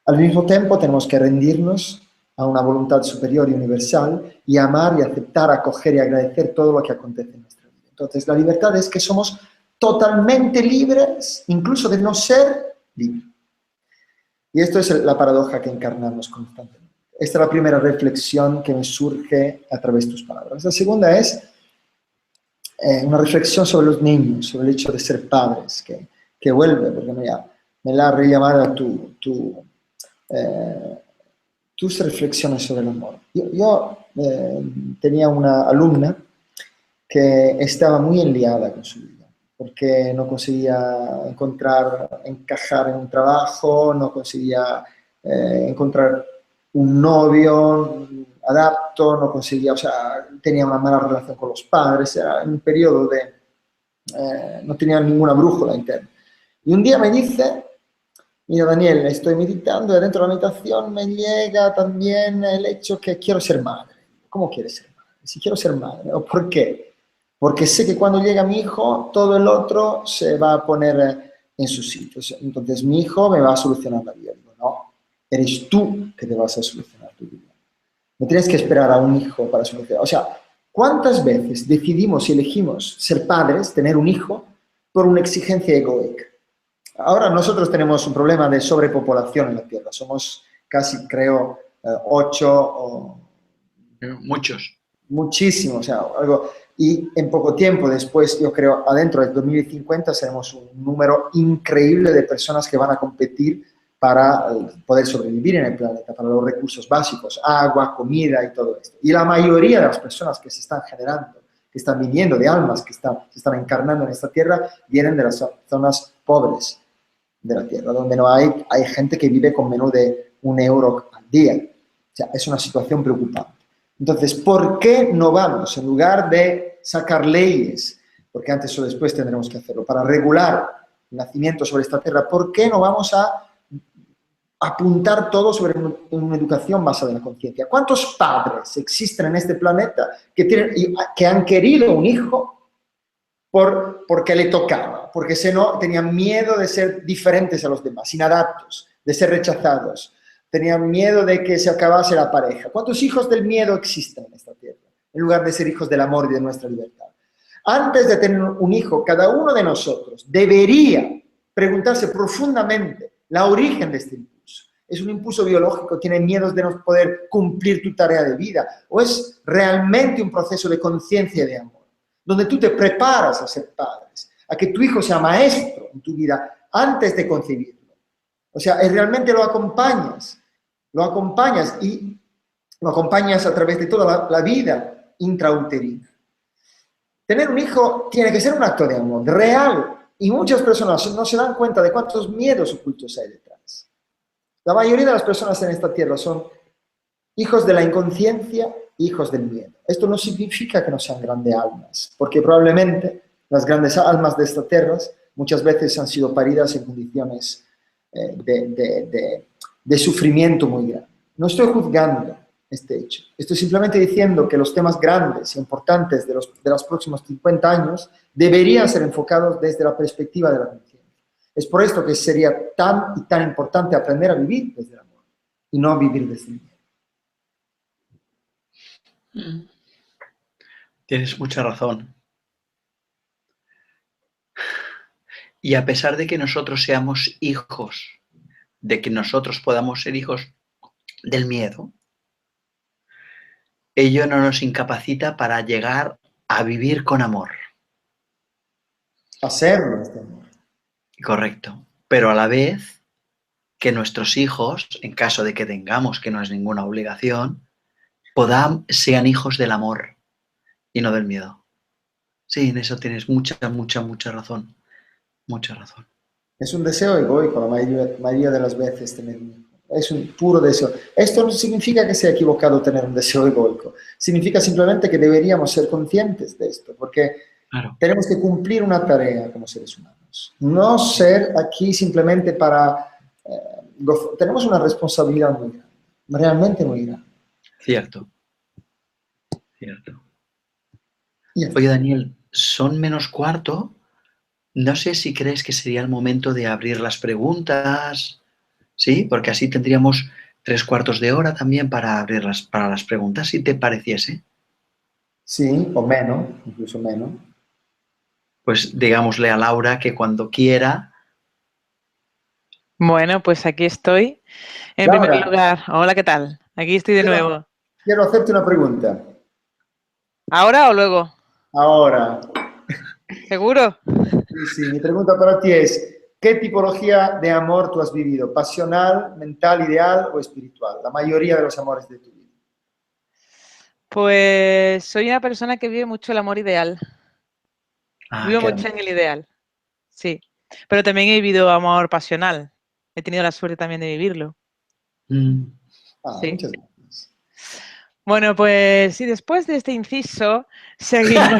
Al mismo tiempo tenemos que rendirnos a una voluntad superior y universal y amar y aceptar, acoger y agradecer todo lo que acontece en nuestra vida. Entonces la libertad es que somos totalmente libres, incluso de no ser libres. Y esto es la paradoja que encarnamos constantemente. Esta es la primera reflexión que me surge a través de tus palabras. La segunda es una reflexión sobre los niños, sobre el hecho de ser padres, que vuelve, porque me la ha rellamado tus reflexiones sobre el amor. Yo tenía una alumna que estaba muy enliada con su vida, porque no conseguía encajar en un trabajo, no conseguía encontrar un novio adapto, no conseguía, o sea, tenía una mala relación con los padres, era en un periodo no tenía ninguna brújula interna. Y un día me dice, mira Daniel, estoy meditando y dentro de la meditación me llega también el hecho que quiero ser madre. ¿Cómo quieres ser madre? Si quiero ser madre, ¿o por qué? Porque sé que cuando llega mi hijo, todo el otro se va a poner en su sitio. Entonces mi hijo me va a solucionar la vida. Digo, no, eres tú que te vas a solucionar tu vida. No tienes que esperar a un hijo para solucionar. O sea, ¿cuántas veces decidimos y elegimos ser padres, tener un hijo, por una exigencia egoica? Ahora nosotros tenemos un problema de sobrepopulación en la Tierra. Somos casi, creo, 8 o... Muchos. Muchísimo, o sea, algo... Y en poco tiempo después, yo creo, adentro del 2050 seremos un número increíble de personas que van a competir para poder sobrevivir en el planeta, para los recursos básicos, agua, comida y todo esto. Y la mayoría de las personas que se están generando, que están viniendo de almas, que se están encarnando en esta tierra, vienen de las zonas pobres de la tierra, donde no hay gente que vive con menos de €1 al día. O sea, es una situación preocupante. Entonces, ¿por qué no vamos, en lugar de sacar leyes, porque antes o después tendremos que hacerlo, para regular el nacimiento sobre esta tierra, ¿por qué no vamos a apuntar todo sobre una educación basada en la conciencia? ¿Cuántos padres existen en este planeta que han querido un hijo porque le tocaba, porque tenían miedo de ser diferentes a los demás, inadaptos, de ser rechazados, tenían miedo de que se acabase la pareja? ¿Cuántos hijos del miedo existen en esta tierra, en lugar de ser hijos del amor y de nuestra libertad? Antes de tener un hijo, cada uno de nosotros debería preguntarse profundamente la origen de este impulso. ¿Es un impulso biológico? ¿Tienes miedos de no poder cumplir tu tarea de vida? ¿O es realmente un proceso de conciencia y de amor, donde tú te preparas a ser padres, a que tu hijo sea maestro en tu vida antes de concebirlo. O sea, realmente lo acompañas y lo acompañas a través de toda la vida intrauterina. Tener un hijo tiene que ser un acto de amor real y muchas personas no se dan cuenta de cuántos miedos ocultos hay detrás. La mayoría de las personas en esta tierra son hijos de la inconsciencia, hijos del miedo. Esto no significa que no sean grandes almas, porque probablemente las grandes almas de esta tierra muchas veces han sido paridas en condiciones de sufrimiento muy grande. No estoy juzgando este hecho. Estoy simplemente diciendo que los temas grandes e importantes de los próximos 50 años deberían ser enfocados desde la perspectiva de la conciencia. Es por esto que sería tan y tan importante aprender a vivir desde el amor y no a vivir desde el miedo. Tienes mucha razón. Y a pesar de que nosotros seamos hijos, de que nosotros podamos ser hijos del miedo, ello no nos incapacita para llegar a vivir con amor. Hacerlo desde amor. Correcto. Pero a la vez que nuestros hijos, en caso de que tengamos, que no es ninguna obligación, sean hijos del amor y no del miedo. Sí, en eso tienes mucha razón. Mucha razón. Es un deseo egoico la mayoría de las veces tener un hijo. Es un puro deseo. Esto no significa que sea equivocado tener un deseo egoico. Significa simplemente que deberíamos ser conscientes de esto, porque claro, tenemos que cumplir una tarea como seres humanos. No ser aquí simplemente para... tenemos una responsabilidad muy grande, realmente muy grande. Cierto. Cierto. Oye, Daniel, son -4. No sé si crees que sería el momento de abrir las preguntas, ¿sí? Porque así tendríamos 3/4 de hora también para para las preguntas, si te pareciese. Sí, o menos, incluso menos. Pues digámosle a Laura que cuando quiera. Bueno, pues aquí estoy. En Laura, primer lugar, hola, ¿qué tal? Aquí estoy de nuevo. Quiero hacerte una pregunta. ¿Ahora o luego? Ahora. ¿Seguro? Sí, mi pregunta para ti es, ¿qué tipología de amor tú has vivido? ¿Pasional, mental, ideal o espiritual? La mayoría de los amores de tu vida. Pues soy una persona que vive mucho el amor ideal. Vivo mucho hermoso. en el ideal, sí. Pero también he vivido amor pasional. He tenido la suerte también de vivirlo. Sí. Muchas gracias. Bueno, pues y después de este inciso, seguimos.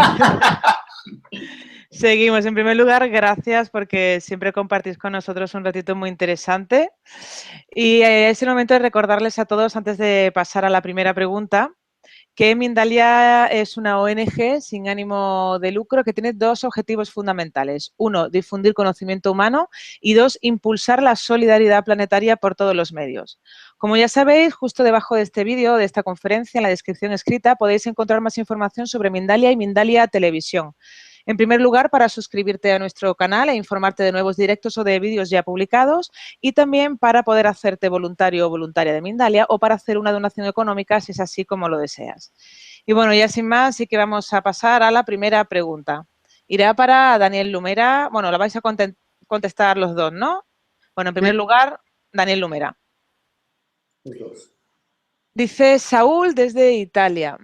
Seguimos. En primer lugar, gracias porque siempre compartís con nosotros un ratito muy interesante. Y es el momento de recordarles a todos, antes de pasar a la primera pregunta, que Mindalia es una ONG sin ánimo de lucro que tiene 2 objetivos fundamentales. 1, difundir conocimiento humano y 2, impulsar la solidaridad planetaria por todos los medios. Como ya sabéis, justo debajo de este vídeo, de esta conferencia, en la descripción escrita, podéis encontrar más información sobre Mindalia y Mindalia Televisión. En primer lugar, para suscribirte a nuestro canal e informarte de nuevos directos o de vídeos ya publicados, y también para poder hacerte voluntario o voluntaria de Mindalia o para hacer una donación económica si es así como lo deseas. Y bueno, ya sin más, sí que vamos a pasar a la primera pregunta. Irá para Daniel Lumera. Bueno, la vais a contestar los dos, ¿no? Bueno, en primer lugar, Daniel Lumera. Dice Saúl desde Italia.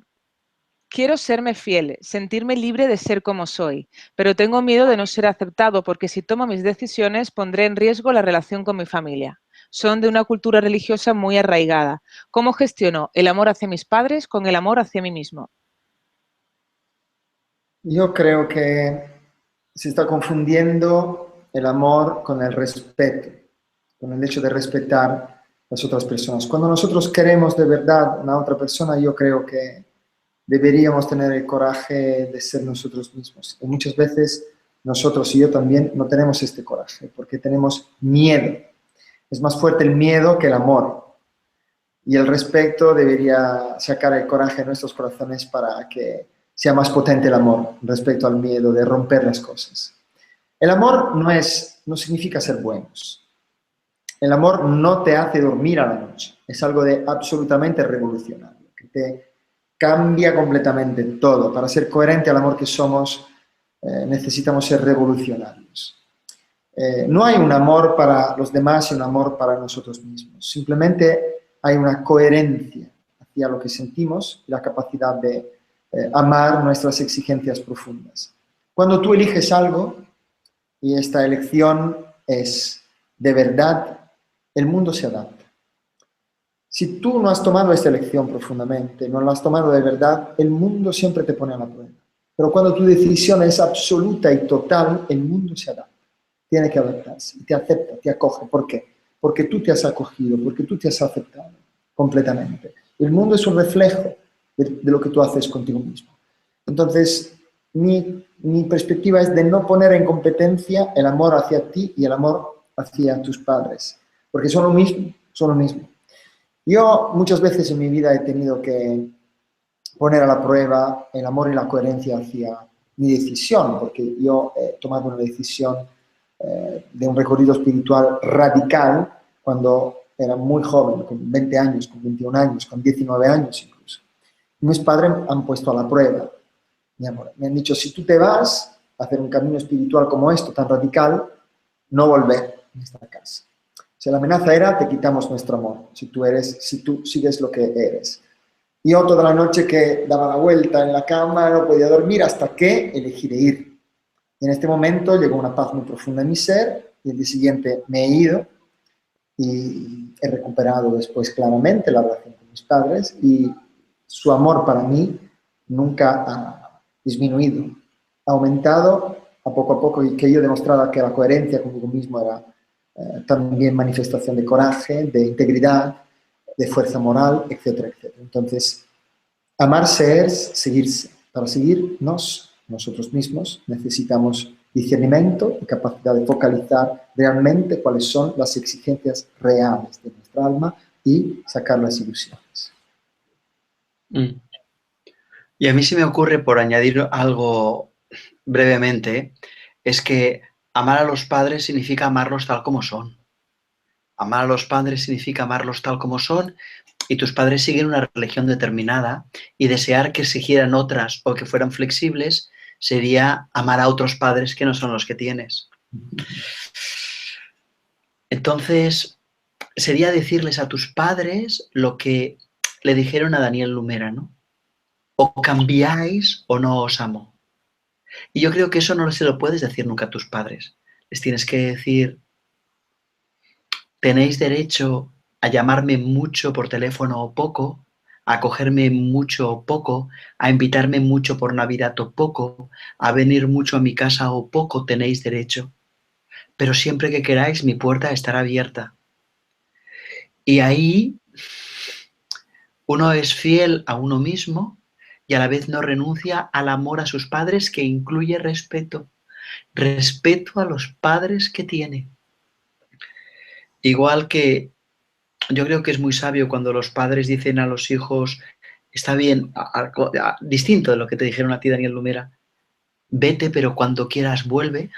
Quiero serme fiel, sentirme libre de ser como soy, pero tengo miedo de no ser aceptado porque si tomo mis decisiones pondré en riesgo la relación con mi familia. Son de una cultura religiosa muy arraigada. ¿Cómo gestiono el amor hacia mis padres con el amor hacia mí mismo? Yo creo que se está confundiendo el amor con el respeto, con el hecho de respetar a las otras personas. Cuando nosotros queremos de verdad a una otra persona, yo creo que deberíamos tener el coraje de ser nosotros mismos. Y muchas veces nosotros y yo también no tenemos este coraje porque tenemos miedo. Es más fuerte el miedo que el amor. Y el respeto debería sacar el coraje de nuestros corazones para que sea más potente el amor respecto al miedo de romper las cosas. El amor no significa ser buenos. El amor no te hace dormir a la noche. Es algo de absolutamente revolucionario, que te cambia completamente todo. Para ser coherente al amor que somos, necesitamos ser revolucionarios. No hay un amor para los demás y un amor para nosotros mismos. Simplemente hay una coherencia hacia lo que sentimos y la capacidad de amar nuestras exigencias profundas. Cuando tú eliges algo y esta elección es de verdad, el mundo se adapta. Si tú no has tomado esta elección profundamente, no la has tomado de verdad, el mundo siempre te pone a la prueba. Pero cuando tu decisión es absoluta y total, el mundo se adapta. Tiene que adaptarse, te acepta, te acoge. ¿Por qué? Porque tú te has acogido, porque tú te has aceptado completamente. El mundo es un reflejo de lo que tú haces contigo mismo. Entonces, mi perspectiva es de no poner en competencia el amor hacia ti y el amor hacia tus padres, porque son lo mismo, son lo mismo. Yo muchas veces en mi vida he tenido que poner a la prueba el amor y la coherencia hacia mi decisión, porque yo he tomado una decisión de un recorrido espiritual radical cuando era muy joven, con 20 años, con 21 años, con 19 años incluso. Mis padres me han puesto a la prueba, mi amor. Me han dicho, si tú te vas a hacer un camino espiritual como esto, tan radical, no volver a esta casa. O sea, la amenaza era, te quitamos nuestro amor, si tú sigues lo que eres. Y yo toda la noche que daba la vuelta en la cama, no podía dormir hasta que elegí de ir. Y en este momento llegó una paz muy profunda en mi ser y el día siguiente me he ido y he recuperado después claramente la relación con mis padres y su amor para mí nunca ha disminuido, ha aumentado a poco y que yo demostraba que la coherencia conmigo mismo era también manifestación de coraje, de integridad, de fuerza moral, etcétera, etcétera. Entonces, amarse es seguirse. Para seguirnos nosotros mismos necesitamos discernimiento y capacidad de focalizar realmente cuáles son las exigencias reales de nuestra alma y sacar las ilusiones. Y a mí se me ocurre, por añadir algo brevemente, es que amar a los padres significa amarlos tal como son. Amar a los padres significa amarlos tal como son y tus padres siguen una religión determinada y desear que siguieran otras o que fueran flexibles sería amar a otros padres que no son los que tienes. Entonces, sería decirles a tus padres lo que le dijeron a Daniel Lumera, ¿no? O cambiáis o no os amo. Y yo creo que eso no se lo puedes decir nunca a tus padres. Les tienes que decir, tenéis derecho a llamarme mucho por teléfono o poco, a cogerme mucho o poco, a invitarme mucho por Navidad o poco, a venir mucho a mi casa o poco, tenéis derecho. Pero siempre que queráis, mi puerta estará abierta. Y ahí uno es fiel a uno mismo y a la vez no renuncia al amor a sus padres, que incluye respeto. Respeto a los padres que tiene. Igual que yo creo que es muy sabio cuando los padres dicen a los hijos, está bien, distinto de lo que te dijeron a ti, Daniel Lumera, vete, pero cuando quieras vuelve.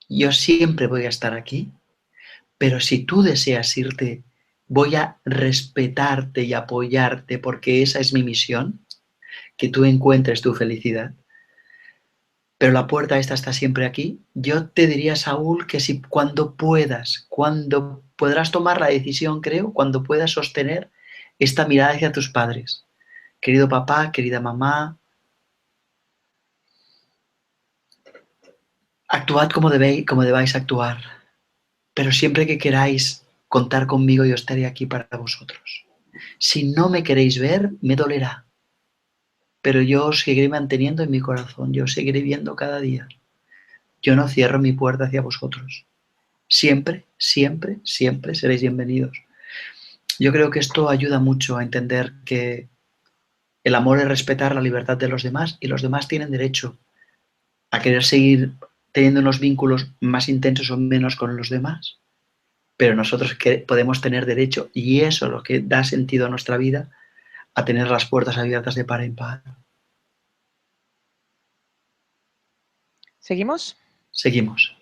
Yo siempre voy a estar aquí, pero si tú deseas irte, voy a respetarte y apoyarte porque esa es mi misión, que tú encuentres tu felicidad. Pero la puerta esta está siempre aquí. Yo te diría, Saúl, que si cuando podrás tomar la decisión, creo, cuando puedas sostener esta mirada hacia tus padres. Querido papá, querida mamá, actuad como debáis actuar, pero siempre que queráis contar conmigo, yo estaré aquí para vosotros. Si no me queréis ver, me dolerá, pero yo os seguiré manteniendo en mi corazón, yo os seguiré viendo cada día. Yo no cierro mi puerta hacia vosotros. Siempre, siempre, siempre seréis bienvenidos. Yo creo que esto ayuda mucho a entender que el amor es respetar la libertad de los demás y los demás tienen derecho a querer seguir teniendo unos vínculos más intensos o menos con los demás, pero nosotros podemos tener derecho, y eso es lo que da sentido a nuestra vida, a tener las puertas abiertas de par en par. ¿Seguimos? Seguimos.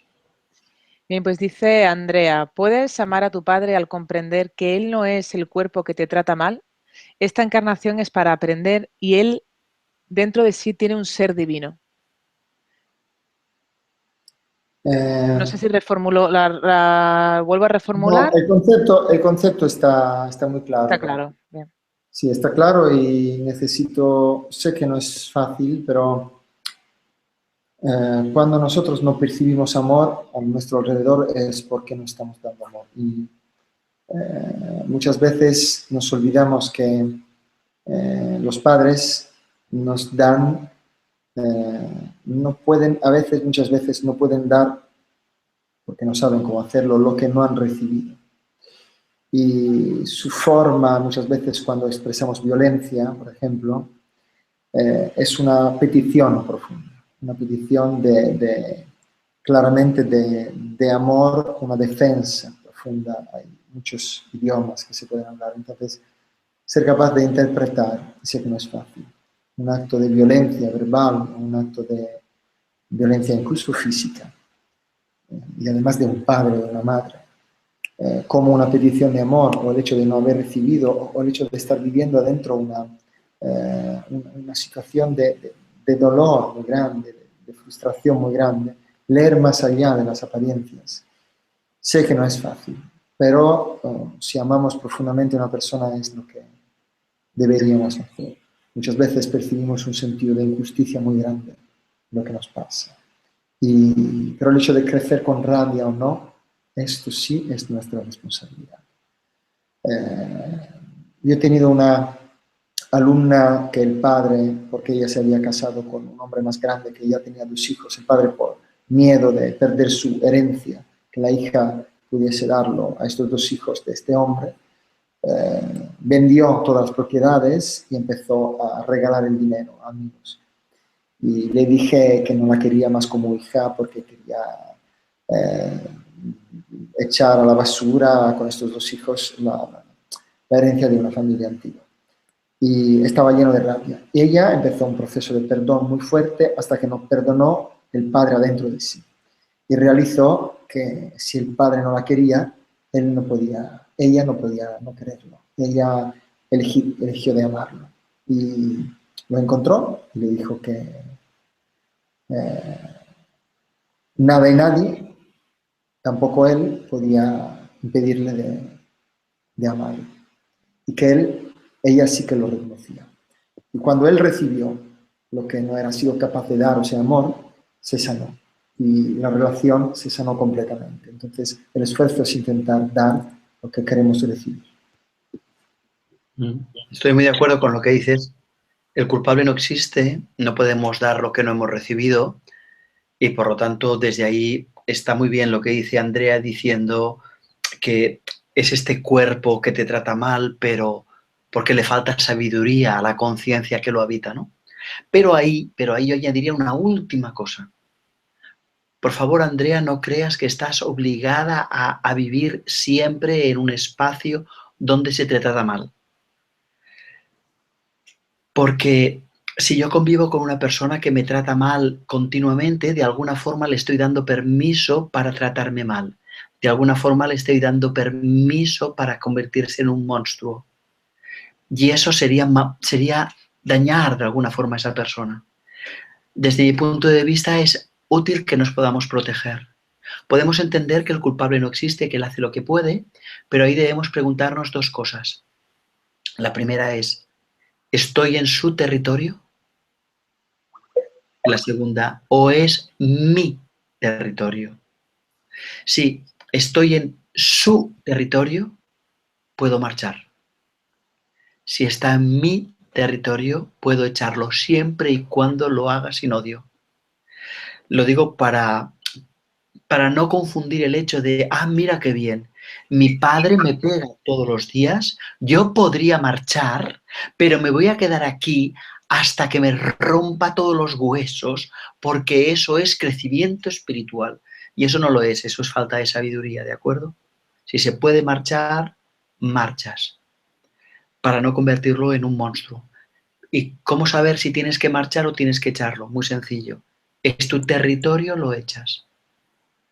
Bien, pues dice Andrea, ¿puedes amar a tu padre al comprender que él no es el cuerpo que te trata mal? Esta encarnación es para aprender y él dentro de sí tiene un ser divino. No sé si reformulo, vuelvo a No, reformular. el concepto está muy claro. Está claro. Bien. Sí, está claro y sé que no es fácil, pero cuando nosotros no percibimos amor a nuestro alrededor es porque no estamos dando amor. Y muchas veces nos olvidamos que los padres nos dan, no pueden, a veces, muchas veces no pueden dar, porque no saben cómo hacerlo, lo que no han recibido. Y su forma, muchas veces cuando expresamos violencia, por ejemplo, es una petición profunda, una petición claramente de amor, una defensa profunda. Hay muchos idiomas que se pueden hablar, entonces ser capaz de interpretar, sé que no es fácil, un acto de violencia verbal, un acto de violencia incluso física, y además de un padre o una madre, como una petición de amor, o el hecho de no haber recibido, o el hecho de estar viviendo adentro una situación de dolor muy grande, de frustración muy grande, leer más allá de las apariencias. Sé que no es fácil, pero si amamos profundamente a una persona es lo que deberíamos hacer. Muchas veces percibimos un sentido de injusticia muy grande en lo que nos pasa. Pero el hecho de crecer con rabia o no, esto sí es nuestra responsabilidad. Yo he tenido una alumna que el padre, porque ella se había casado con un hombre más grande, que ya tenía 2 hijos, el padre por miedo de perder su herencia, que la hija pudiese darlo a estos 2 hijos de este hombre, vendió todas las propiedades y empezó a regalar el dinero a amigos. Y le dije que no la quería más como hija porque quería eh, echar a la basura con estos 2 hijos la herencia de una familia antigua. Y estaba lleno de rabia. Y ella empezó un proceso de perdón muy fuerte hasta que no perdonó el padre adentro de sí. Y realizó que si el padre no la quería, ella no podía no quererlo. Ella eligió de amarlo. Y lo encontró y le dijo que nada y nadie, tampoco él, podía impedirle de amarlo. Y que ella sí que lo reconocía. Y cuando él recibió lo que no era sido capaz de dar, o sea, amor, se sanó. Y la relación se sanó completamente. Entonces, el esfuerzo es intentar dar lo que queremos recibir. Estoy muy de acuerdo con lo que dices. El culpable no existe, no podemos dar lo que no hemos recibido y por lo tanto desde ahí está muy bien lo que dice Andrea diciendo que es este cuerpo que te trata mal, pero porque le falta sabiduría a la conciencia que lo habita, ¿no? Pero ahí yo añadiría una última cosa. Por favor, Andrea, no creas que estás obligada a vivir siempre en un espacio donde se te trata mal. Porque si yo convivo con una persona que me trata mal continuamente, de alguna forma le estoy dando permiso para tratarme mal. De alguna forma le estoy dando permiso para convertirse en un monstruo. Y eso sería dañar de alguna forma a esa persona. Desde mi punto de vista es útil que nos podamos proteger. Podemos entender que el culpable no existe, que él hace lo que puede, pero ahí debemos preguntarnos 2 cosas. La primera es, ¿estoy en su territorio? La segunda, ¿o es mi territorio? Si estoy en su territorio, puedo marchar. Si está en mi territorio, puedo echarlo siempre y cuando lo haga sin odio. Lo digo para no confundir el hecho de, mira qué bien, mi padre me pega todos los días, yo podría marchar, pero me voy a quedar aquí hasta que me rompa todos los huesos, porque eso es crecimiento espiritual. Y eso no lo es, eso es falta de sabiduría, ¿de acuerdo? Si se puede marchar, marchas, para no convertirlo en un monstruo. ¿Y cómo saber si tienes que marchar o tienes que echarlo? Muy sencillo. Es tu territorio, lo echas.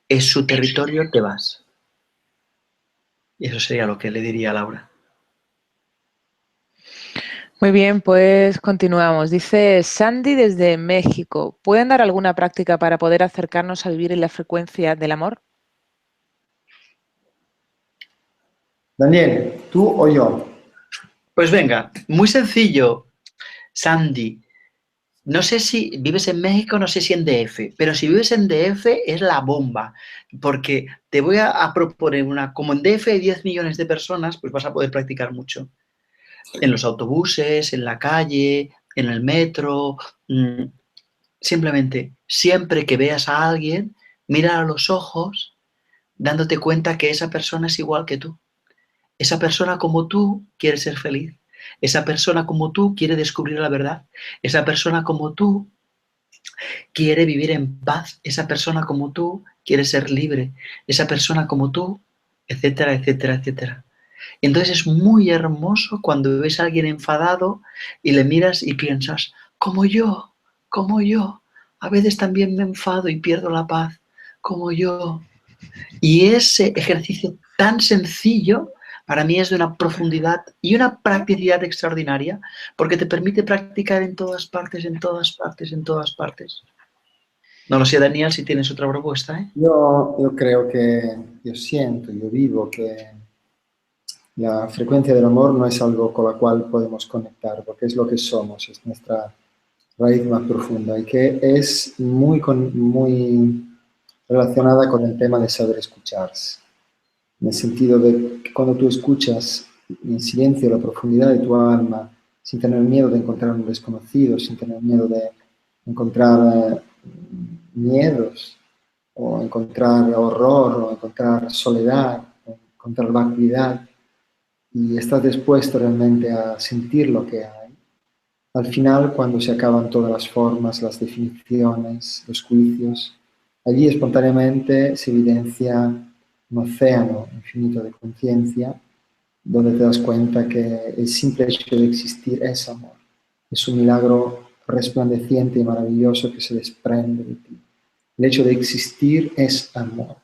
Es su territorio, te vas. Y eso sería lo que le diría a Laura. Muy bien, pues continuamos. Dice Sandy desde México. ¿Pueden dar alguna práctica para poder acercarnos a vivir en la frecuencia del amor? Daniel, ¿tú o yo? Pues venga, muy sencillo, Sandy. No sé si vives en México, no sé si en DF, pero si vives en DF es la bomba, porque te voy a proponer una, como en DF hay 10 millones de personas, pues vas a poder practicar mucho. En los autobuses, en la calle, en el metro, simplemente, siempre que veas a alguien, mira a los ojos, dándote cuenta que esa persona es igual que tú. Esa persona como tú quiere ser feliz. Esa persona como tú quiere descubrir la verdad. Esa persona como tú quiere vivir en paz. Esa persona como tú quiere ser libre. Esa persona como tú, etcétera, etcétera, etcétera. Y entonces es muy hermoso cuando ves a alguien enfadado y le miras y piensas, como yo, como yo. A veces también me enfado y pierdo la paz, como yo. Y ese ejercicio tan sencillo para mí es de una profundidad y una practicidad extraordinaria porque te permite practicar en todas partes, en todas partes, en todas partes. No lo sé, Daniel, si tienes otra propuesta, ¿eh? Yo creo que, yo siento, yo vivo que la frecuencia del amor no es algo con la cual podemos conectar, porque es lo que somos, es nuestra raíz más profunda y que es muy relacionada con el tema de saber escucharse. En el sentido de que cuando tú escuchas en silencio la profundidad de tu alma, sin tener miedo de encontrar un desconocido, sin tener miedo de encontrar miedos, o encontrar horror, o encontrar soledad, o encontrar vacuidad, y estás dispuesto realmente a sentir lo que hay, al final, cuando se acaban todas las formas, las definiciones, los juicios, allí espontáneamente se evidencia un océano infinito de conciencia, donde te das cuenta que el simple hecho de existir es amor. Es un milagro resplandeciente y maravilloso que se desprende de ti. El hecho de existir es amor.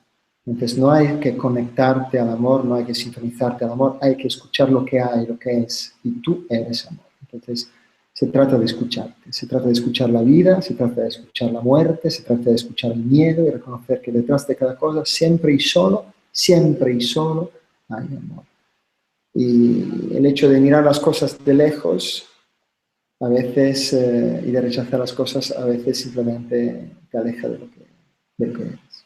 Entonces no hay que conectarte al amor, no hay que sintonizarte al amor, hay que escuchar lo que hay, lo que es, y tú eres amor. Entonces se trata de escucharte, se trata de escuchar la vida, se trata de escuchar la muerte, se trata de escuchar el miedo y reconocer que detrás de cada cosa, siempre y solo hay amor. Y el hecho de mirar las cosas de lejos a veces y de rechazar las cosas a veces simplemente te aleja de lo que eres.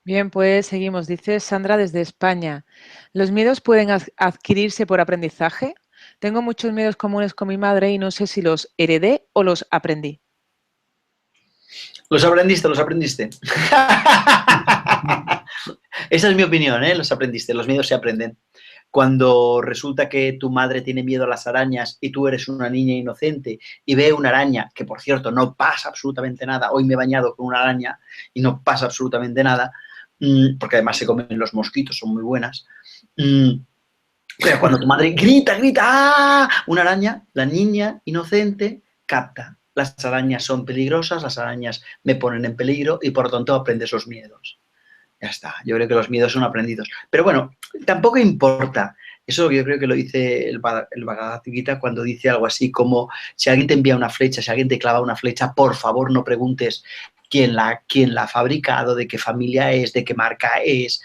Bien, pues seguimos. Dice Sandra desde España. ¿Los miedos pueden adquirirse por aprendizaje? Tengo muchos miedos comunes con mi madre y no sé si los heredé o los aprendí. Los aprendiste, los aprendiste. Esa es mi opinión, ¿eh? Los aprendiste, los miedos se aprenden. Cuando resulta que tu madre tiene miedo a las arañas y tú eres una niña inocente y ve una araña, que por cierto no pasa absolutamente nada, hoy me he bañado con una araña y no pasa absolutamente nada, porque además se comen los mosquitos, son muy buenas. Pero cuando tu madre grita, grita, ¡ah! Una araña, la niña inocente capta. Las arañas son peligrosas, las arañas me ponen en peligro y por lo tanto aprende esos miedos. Ya está, yo creo que los miedos son aprendidos. Pero bueno, tampoco importa. Eso yo creo que lo dice el Bhagavad Gita cuando dice algo así como si alguien te envía una flecha, si alguien te clava una flecha, por favor no preguntes quién la ha fabricado, de qué familia es, de qué marca es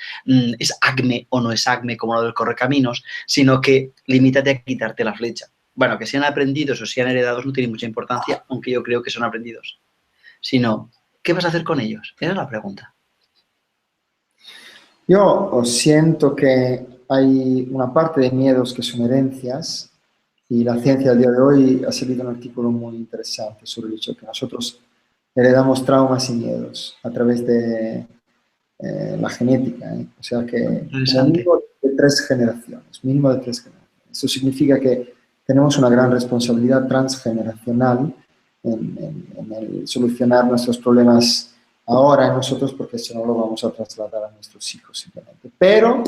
Acme o no es Acme como lo del correcaminos, sino que limítate a quitarte la flecha. Bueno, que sean aprendidos o sean heredados no tiene mucha importancia, aunque yo creo que son aprendidos. Sino, ¿qué vas a hacer con ellos? Esa es la pregunta. Yo siento que hay una parte de miedos que son herencias y la ciencia al día de hoy ha salido un artículo muy interesante sobre el hecho que nosotros heredamos traumas y miedos a través de la genética. O sea que como Interesante. mínimo de 3 generaciones, mínimo de 3 generaciones. Eso significa que tenemos una gran responsabilidad transgeneracional en el solucionar nuestros problemas ahora en nosotros, porque si no lo vamos a trasladar a nuestros hijos simplemente. Pero,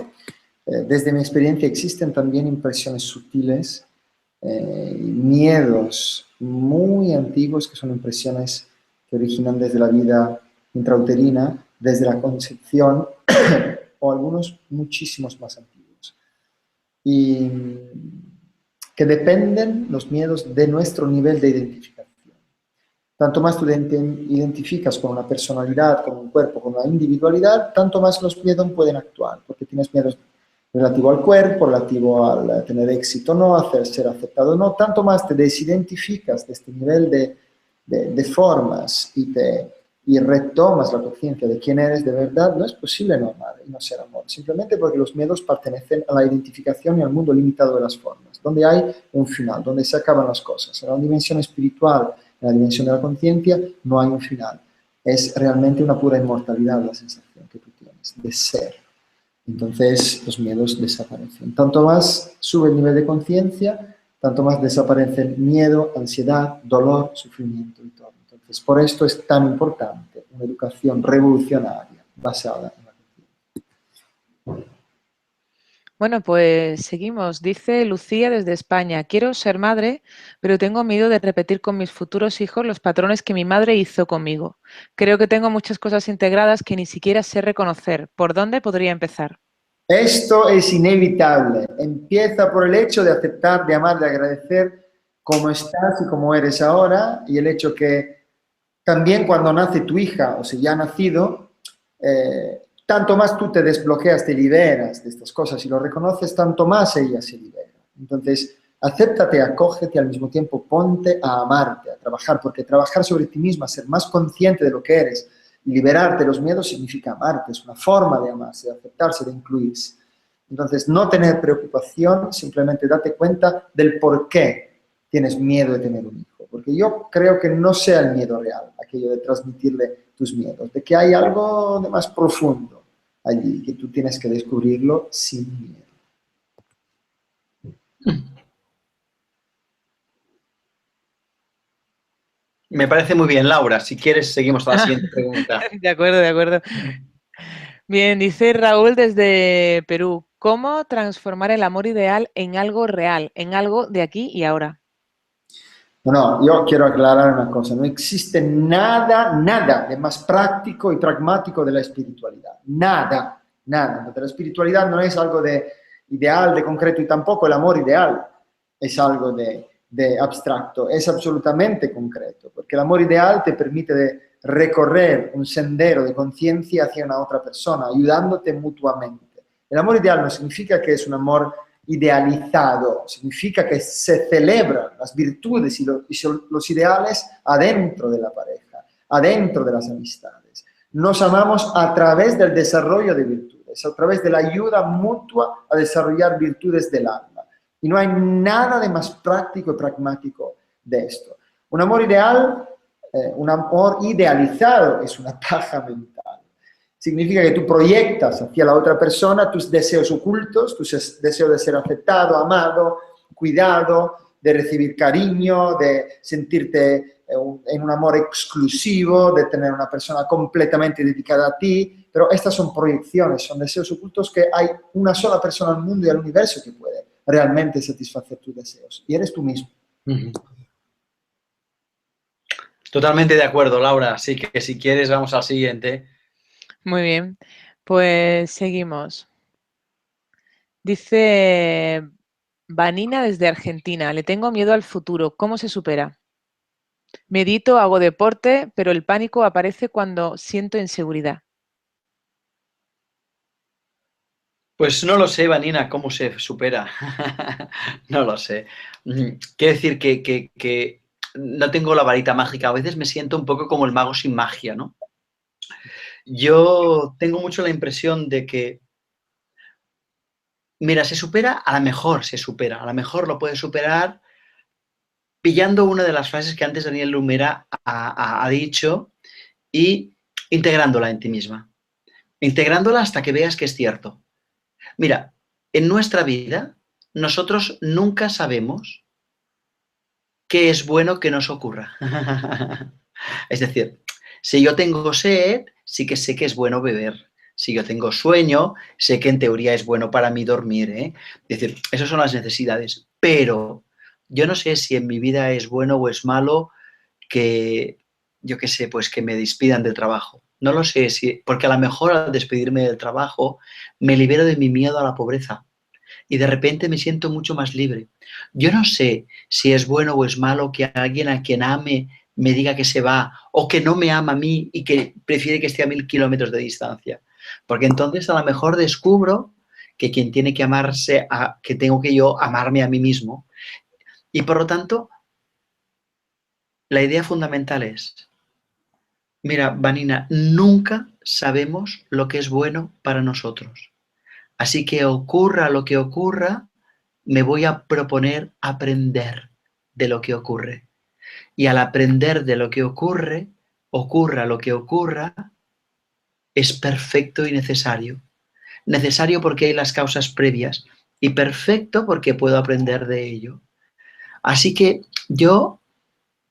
desde mi experiencia, existen también impresiones sutiles, miedos muy antiguos, que son impresiones que originan desde la vida intrauterina, desde la concepción, o algunos muchísimos más antiguos. Y que dependen los miedos de nuestro nivel de identificación. Tanto más tú te identificas con una personalidad, con un cuerpo, con una individualidad, tanto más los miedos pueden actuar, porque tienes miedos relativo al cuerpo, relativo al tener éxito o no, a ser aceptado o no, tanto más te desidentificas de este nivel de formas y retomas la conciencia de quién eres de verdad, no es posible no amar y no ser amor, simplemente porque los miedos pertenecen a la identificación y al mundo limitado de las formas, donde hay un final, donde se acaban las cosas. En la dimensión espiritual, en la dimensión de la conciencia, no hay un final. Es realmente una pura inmortalidad la sensación que tú tienes de ser. Entonces los miedos desaparecen. Tanto más sube el nivel de conciencia, tanto más desaparecen miedo, ansiedad, dolor, sufrimiento y todo. Entonces por esto es tan importante una educación revolucionaria basada en la conciencia. Bueno, pues seguimos. Dice Lucía desde España, quiero ser madre, pero tengo miedo de repetir con mis futuros hijos los patrones que mi madre hizo conmigo. Creo que tengo muchas cosas integradas que ni siquiera sé reconocer. ¿Por dónde podría empezar? Esto es inevitable. Empieza por el hecho de aceptar, de amar, de agradecer cómo estás y cómo eres ahora, y el hecho que también cuando nace tu hija, o si ya ha nacido, tanto más tú te desbloqueas, te liberas de estas cosas y lo reconoces, tanto más ella se libera. Entonces, acéptate, acógete, al mismo tiempo ponte a amarte, a trabajar, porque trabajar sobre ti misma, ser más consciente de lo que eres y liberarte de los miedos significa amarte, es una forma de amarse, de aceptarse, de incluirse. Entonces, no tener preocupación, simplemente date cuenta del por qué tienes miedo de tener un hijo. Porque yo creo que no sea el miedo real, aquello de transmitirle tus miedos, de que hay algo de más profundo allí, que tú tienes que descubrirlo sin miedo. Me parece muy bien, Laura. Si quieres, seguimos a la siguiente pregunta. De acuerdo, de acuerdo. Bien, dice Raúl desde Perú, ¿cómo transformar el amor ideal en algo real, en algo de aquí y ahora? No, yo quiero aclarar una cosa, no existe nada de más práctico y pragmático de la espiritualidad, nada. La espiritualidad no es algo de ideal, de concreto, y tampoco el amor ideal es algo de abstracto, es absolutamente concreto, porque el amor ideal te permite de recorrer un sendero de conciencia hacia una otra persona, ayudándote mutuamente. El amor ideal no significa que es un amor idealizado, significa que se celebran las virtudes y los ideales adentro de la pareja, adentro de las amistades. Nos amamos a través del desarrollo de virtudes, a través de la ayuda mutua a desarrollar virtudes del alma. Y no hay nada de más práctico y pragmático de esto. Un amor ideal, un amor idealizado es una paja mental. Significa que tú proyectas hacia la otra persona tus deseos ocultos, tus deseos de ser aceptado, amado, cuidado, de recibir cariño, de sentirte en un amor exclusivo, de tener una persona completamente dedicada a ti, pero estas son proyecciones, son deseos ocultos que hay una sola persona al mundo y al universo que puede realmente satisfacer tus deseos, y eres tú mismo. Totalmente de acuerdo, Laura. Así que si quieres, vamos al siguiente. Muy bien, pues seguimos. Dice Vanina desde Argentina, le tengo miedo al futuro, ¿cómo se supera? Medito, hago deporte, pero el pánico aparece cuando siento inseguridad. Pues no lo sé, Vanina, cómo se supera. No lo sé. Quiere decir que no tengo la varita mágica. A veces me siento un poco como el mago sin magia, ¿no? Yo tengo mucho la impresión de que, mira, se supera, a lo mejor se supera, a lo mejor lo puedes superar pillando una de las frases que antes Daniel Lumera ha dicho y integrándola en ti misma. Integrándola hasta que veas que es cierto. Mira, en nuestra vida nosotros nunca sabemos qué es bueno que nos ocurra. Es decir, si yo tengo sed, sí que sé que es bueno beber. Si yo tengo sueño, sé que en teoría es bueno para mí dormir, ¿eh? Es decir, esas son las necesidades. Pero yo no sé si en mi vida es bueno o es malo que, yo qué sé, pues que me despidan del trabajo. No lo sé, porque a lo mejor al despedirme del trabajo me libero de mi miedo a la pobreza. y de repente me siento mucho más libre. Yo no sé si es bueno o es malo que alguien a quien ame me diga que se va o que no me ama a mí y que prefiere que esté a 1000 kilómetros de distancia. Porque entonces a lo mejor descubro que quien tiene que amarse, que tengo que yo amarme a mí mismo. Y por lo tanto, la idea fundamental es, mira, Vanina, nunca sabemos lo que es bueno para nosotros. Así que ocurra lo que ocurra, me voy a proponer aprender de lo que ocurre. Y al aprender de lo que ocurre, ocurra lo que ocurra, es perfecto y necesario. Necesario porque hay las causas previas y perfecto porque puedo aprender de ello. Así que yo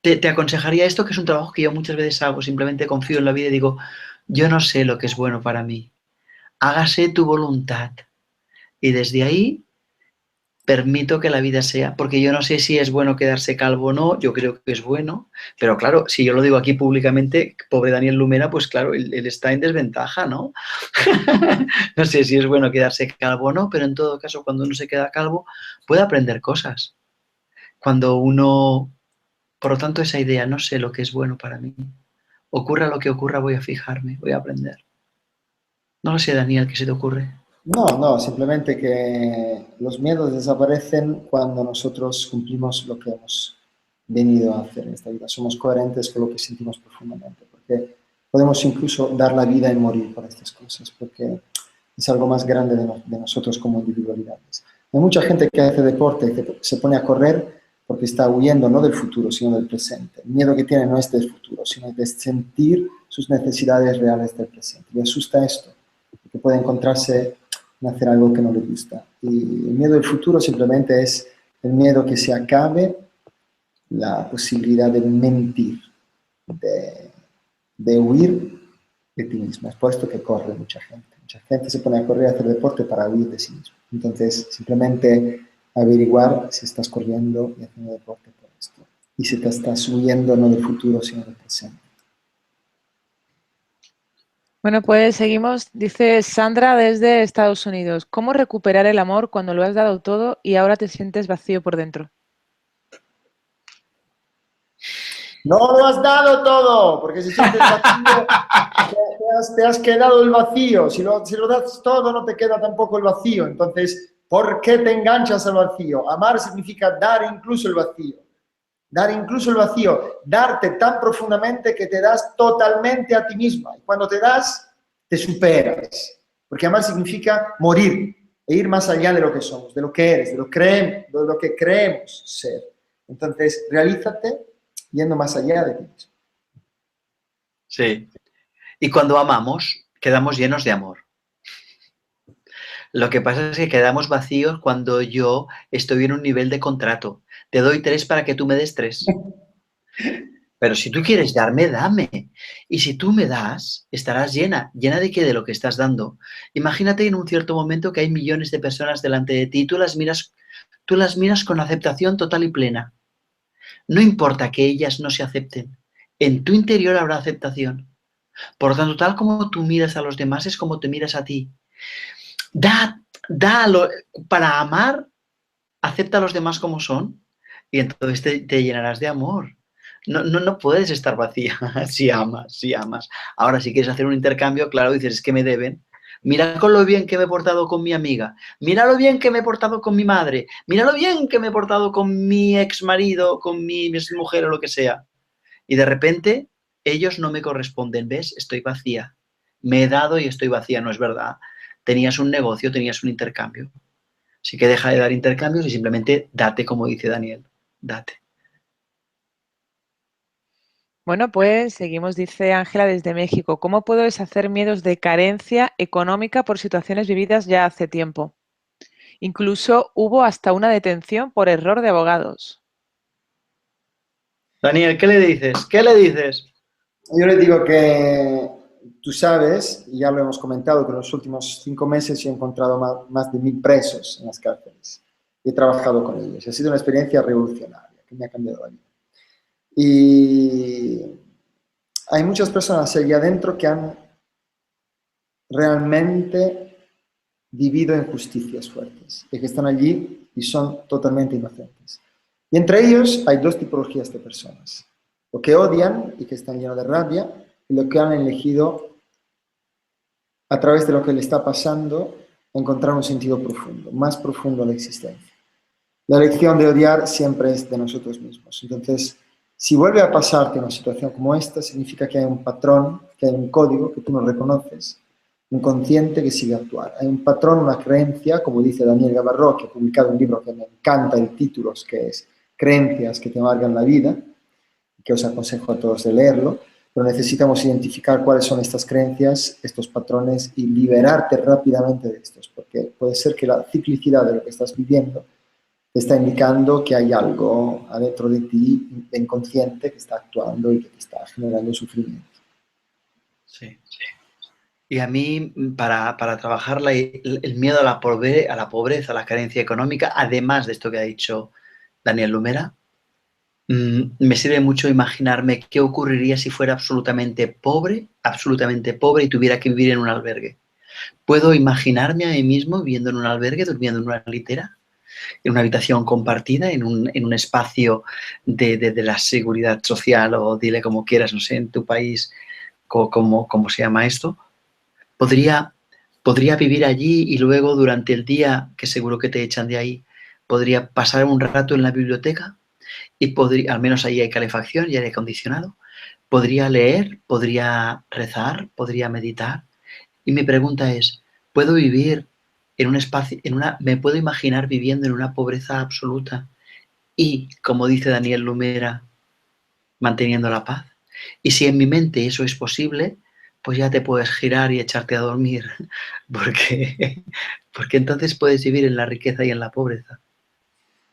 te aconsejaría esto, que es un trabajo que yo muchas veces hago, simplemente confío en la vida y digo, yo no sé lo que es bueno para mí. Hágase tu voluntad. Y desde ahí permito que la vida sea, porque yo no sé si es bueno quedarse calvo o no, yo creo que es bueno, pero claro, si yo lo digo aquí públicamente, pobre Daniel Lumera, pues claro, él está en desventaja, ¿no? No sé si es bueno quedarse calvo o no, pero en todo caso, cuando uno se queda calvo, puede aprender cosas. Cuando uno, por lo tanto, esa idea, no sé lo que es bueno para mí. Ocurra lo que ocurra, voy a fijarme, voy a aprender. No lo sé, Daniel, ¿qué se te ocurre? No, no, simplemente que los miedos desaparecen cuando nosotros cumplimos lo que hemos venido a hacer en esta vida. Somos coherentes con lo que sentimos profundamente, porque podemos incluso dar la vida y morir por estas cosas, porque es algo más grande de nosotros como individualidades. Hay mucha gente que hace deporte, que se pone a correr porque está huyendo no del futuro, sino del presente. El miedo que tiene no es del futuro, sino de sentir sus necesidades reales del presente. Le asusta esto, porque puede encontrarse en hacer algo que no le gusta. Y el miedo del futuro simplemente es el miedo que se acabe la posibilidad de mentir, de huir de ti mismo. Es por esto que corre mucha gente. Mucha gente se pone a correr, a hacer deporte para huir de sí mismo. Entonces, simplemente averiguar si estás corriendo y haciendo deporte por esto. Y si te estás huyendo no del futuro, sino del presente. Bueno, pues seguimos. Dice Sandra desde Estados Unidos. ¿Cómo recuperar el amor cuando lo has dado todo y ahora te sientes vacío por dentro? No lo has dado todo, porque si sientes vacío, te has quedado el vacío. Si lo das todo, no te queda tampoco el vacío. Entonces, ¿por qué te enganchas al vacío? Amar significa dar incluso el vacío. Dar incluso el vacío, darte tan profundamente que te das totalmente a ti misma. Y cuando te das, te superas. Porque amar significa morir e ir más allá de lo que somos, de lo que eres, de lo que creemos ser. Entonces, realízate yendo más allá de ti mismo. Sí. Y cuando amamos, quedamos llenos de amor. Lo que pasa es que quedamos vacíos cuando yo estoy en un nivel de contrato. Te doy 3 para que tú me des 3. Pero si tú quieres darme, dame. Y si tú me das, estarás llena. ¿Llena de qué? De lo que estás dando. Imagínate en un cierto momento que hay millones de personas delante de ti y tú las miras con aceptación total y plena. No importa que ellas no se acepten. En tu interior habrá aceptación. Por lo tanto, tal como tú miras a los demás es como te miras a ti. Para amar, acepta a los demás como son y entonces te llenarás de amor. No puedes estar vacía si amas, si amas. Ahora, si quieres hacer un intercambio, claro, dices, es que me deben. Mira con lo bien que me he portado con mi amiga. Mira lo bien que me he portado con mi madre. Mira lo bien que me he portado con mi ex marido, con mi mujer o lo que sea. Y de repente, ellos no me corresponden. ¿Ves? Estoy vacía. Me he dado y estoy vacía. No es verdad. Tenías un negocio, tenías un intercambio. Así que deja de dar intercambios y simplemente date, como dice Daniel. Date. Bueno, pues seguimos, dice Ángela desde México. ¿Cómo puedo deshacer miedos de carencia económica por situaciones vividas ya hace tiempo? Incluso hubo hasta una detención por error de abogados. Daniel, ¿qué le dices? ¿Qué le dices? Yo les digo que tú sabes, y ya lo hemos comentado, que en los últimos 5 meses he encontrado más de 1000 presos en las cárceles. He trabajado con ellos. Ha sido una experiencia revolucionaria que me ha cambiado la vida. Y hay muchas personas allí adentro que han realmente vivido injusticias fuertes y que están allí y son totalmente inocentes. Y entre ellos hay dos tipologías de personas. Lo que odian y que están llenos de rabia y lo que han elegido a través de lo que le está pasando encontrar un sentido profundo, más profundo a la existencia. La elección de odiar siempre es de nosotros mismos. Entonces, si vuelve a pasarte una situación como esta, significa que hay un patrón, que hay un código que tú no reconoces, un consciente que sigue actuar. Hay un patrón, una creencia, como dice Daniel Gavarró, que ha publicado un libro que me encanta el título, que es Creencias que te amargan la vida, que os aconsejo a todos de leerlo, pero necesitamos identificar cuáles son estas creencias, estos patrones y liberarte rápidamente de estos, porque puede ser que la ciclicidad de lo que estás viviendo te está indicando que hay algo adentro de ti inconsciente que está actuando y que te está generando sufrimiento. Sí. Y a mí, para trabajar el miedo a la pobreza, a la carencia económica, además de esto que ha dicho Daniel Lumera, me sirve mucho imaginarme qué ocurriría si fuera absolutamente pobre y tuviera que vivir en un albergue. ¿Puedo imaginarme a mí mismo viviendo en un albergue, durmiendo en una litera, en una habitación compartida, en un espacio de la seguridad social o dile como quieras, no sé, en tu país, cómo se llama esto? Podría vivir allí y luego durante el día, que seguro que te echan de ahí, podría pasar un rato en la biblioteca y podría, al menos ahí hay calefacción y aire acondicionado. Podría leer, podría rezar, podría meditar. Y mi pregunta es, ¿puedo vivir en un espacio, me puedo imaginar viviendo en una pobreza absoluta y, como dice Daniel Lumera, manteniendo la paz? Y si en mi mente eso es posible, pues ya te puedes girar y echarte a dormir, porque entonces puedes vivir en la riqueza y en la pobreza.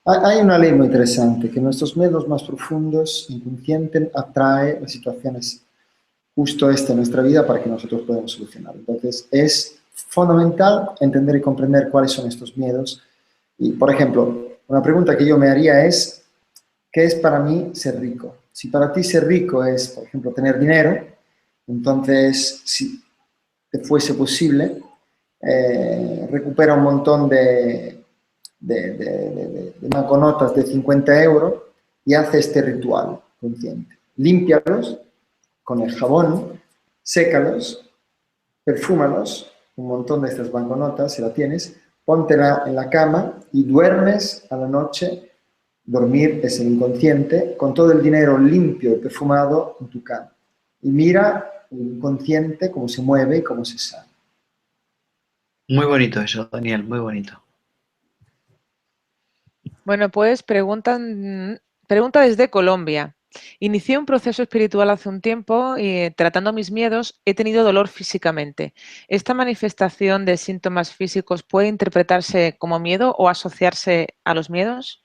Hay una ley muy interesante, que nuestros miedos más profundos, inconscientes, atrae las situaciones justo esta en nuestra vida para que nosotros podamos solucionar. Entonces, es fundamental entender y comprender cuáles son estos miedos. Y, por ejemplo, una pregunta que yo me haría es, ¿qué es para mí ser rico? Si para ti ser rico es, por ejemplo, tener dinero, entonces, si te fuese posible, recupera un montón de banconotas de 50 euros y hace este ritual consciente. Límpialos con el jabón, sécalos, perfúmalos, un montón de estas banconotas, si la tienes, póntela en la cama y duermes a la noche. Dormir es el inconsciente, con todo el dinero limpio y perfumado en tu cama. Y mira el inconsciente cómo se mueve y cómo se sana. Muy bonito eso, Daniel, muy bonito. Bueno, pues pregunta desde Colombia. Inicié un proceso espiritual hace un tiempo y tratando mis miedos he tenido dolor físicamente. ¿Esta manifestación de síntomas físicos puede interpretarse como miedo o asociarse a los miedos?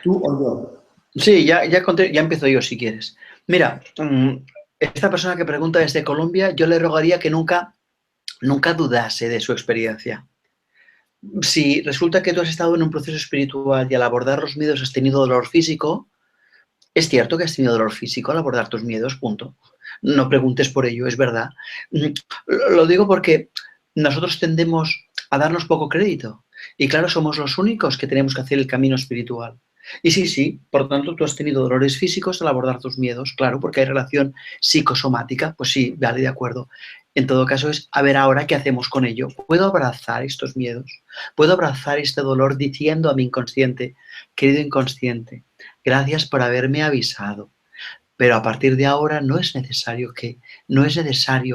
¿Tú o yo? Sí, ya empiezo yo si quieres. Mira, esta persona que pregunta desde Colombia, yo le rogaría que nunca dudase de su experiencia. Si resulta que tú has estado en un proceso espiritual y al abordar los miedos has tenido dolor físico, es cierto que has tenido dolor físico al abordar tus miedos, punto. No preguntes por ello, es verdad. Lo digo porque nosotros tendemos a darnos poco crédito. Y claro, somos los únicos que tenemos que hacer el camino espiritual. Y sí, por tanto, tú has tenido dolores físicos al abordar tus miedos, claro, porque hay relación psicosomática, pues sí, vale, de acuerdo. En todo caso, es a ver ahora qué hacemos con ello. ¿Puedo abrazar estos miedos? ¿Puedo abrazar este dolor diciendo a mi inconsciente, querido inconsciente, gracias por haberme avisado? Pero a partir de ahora no es necesario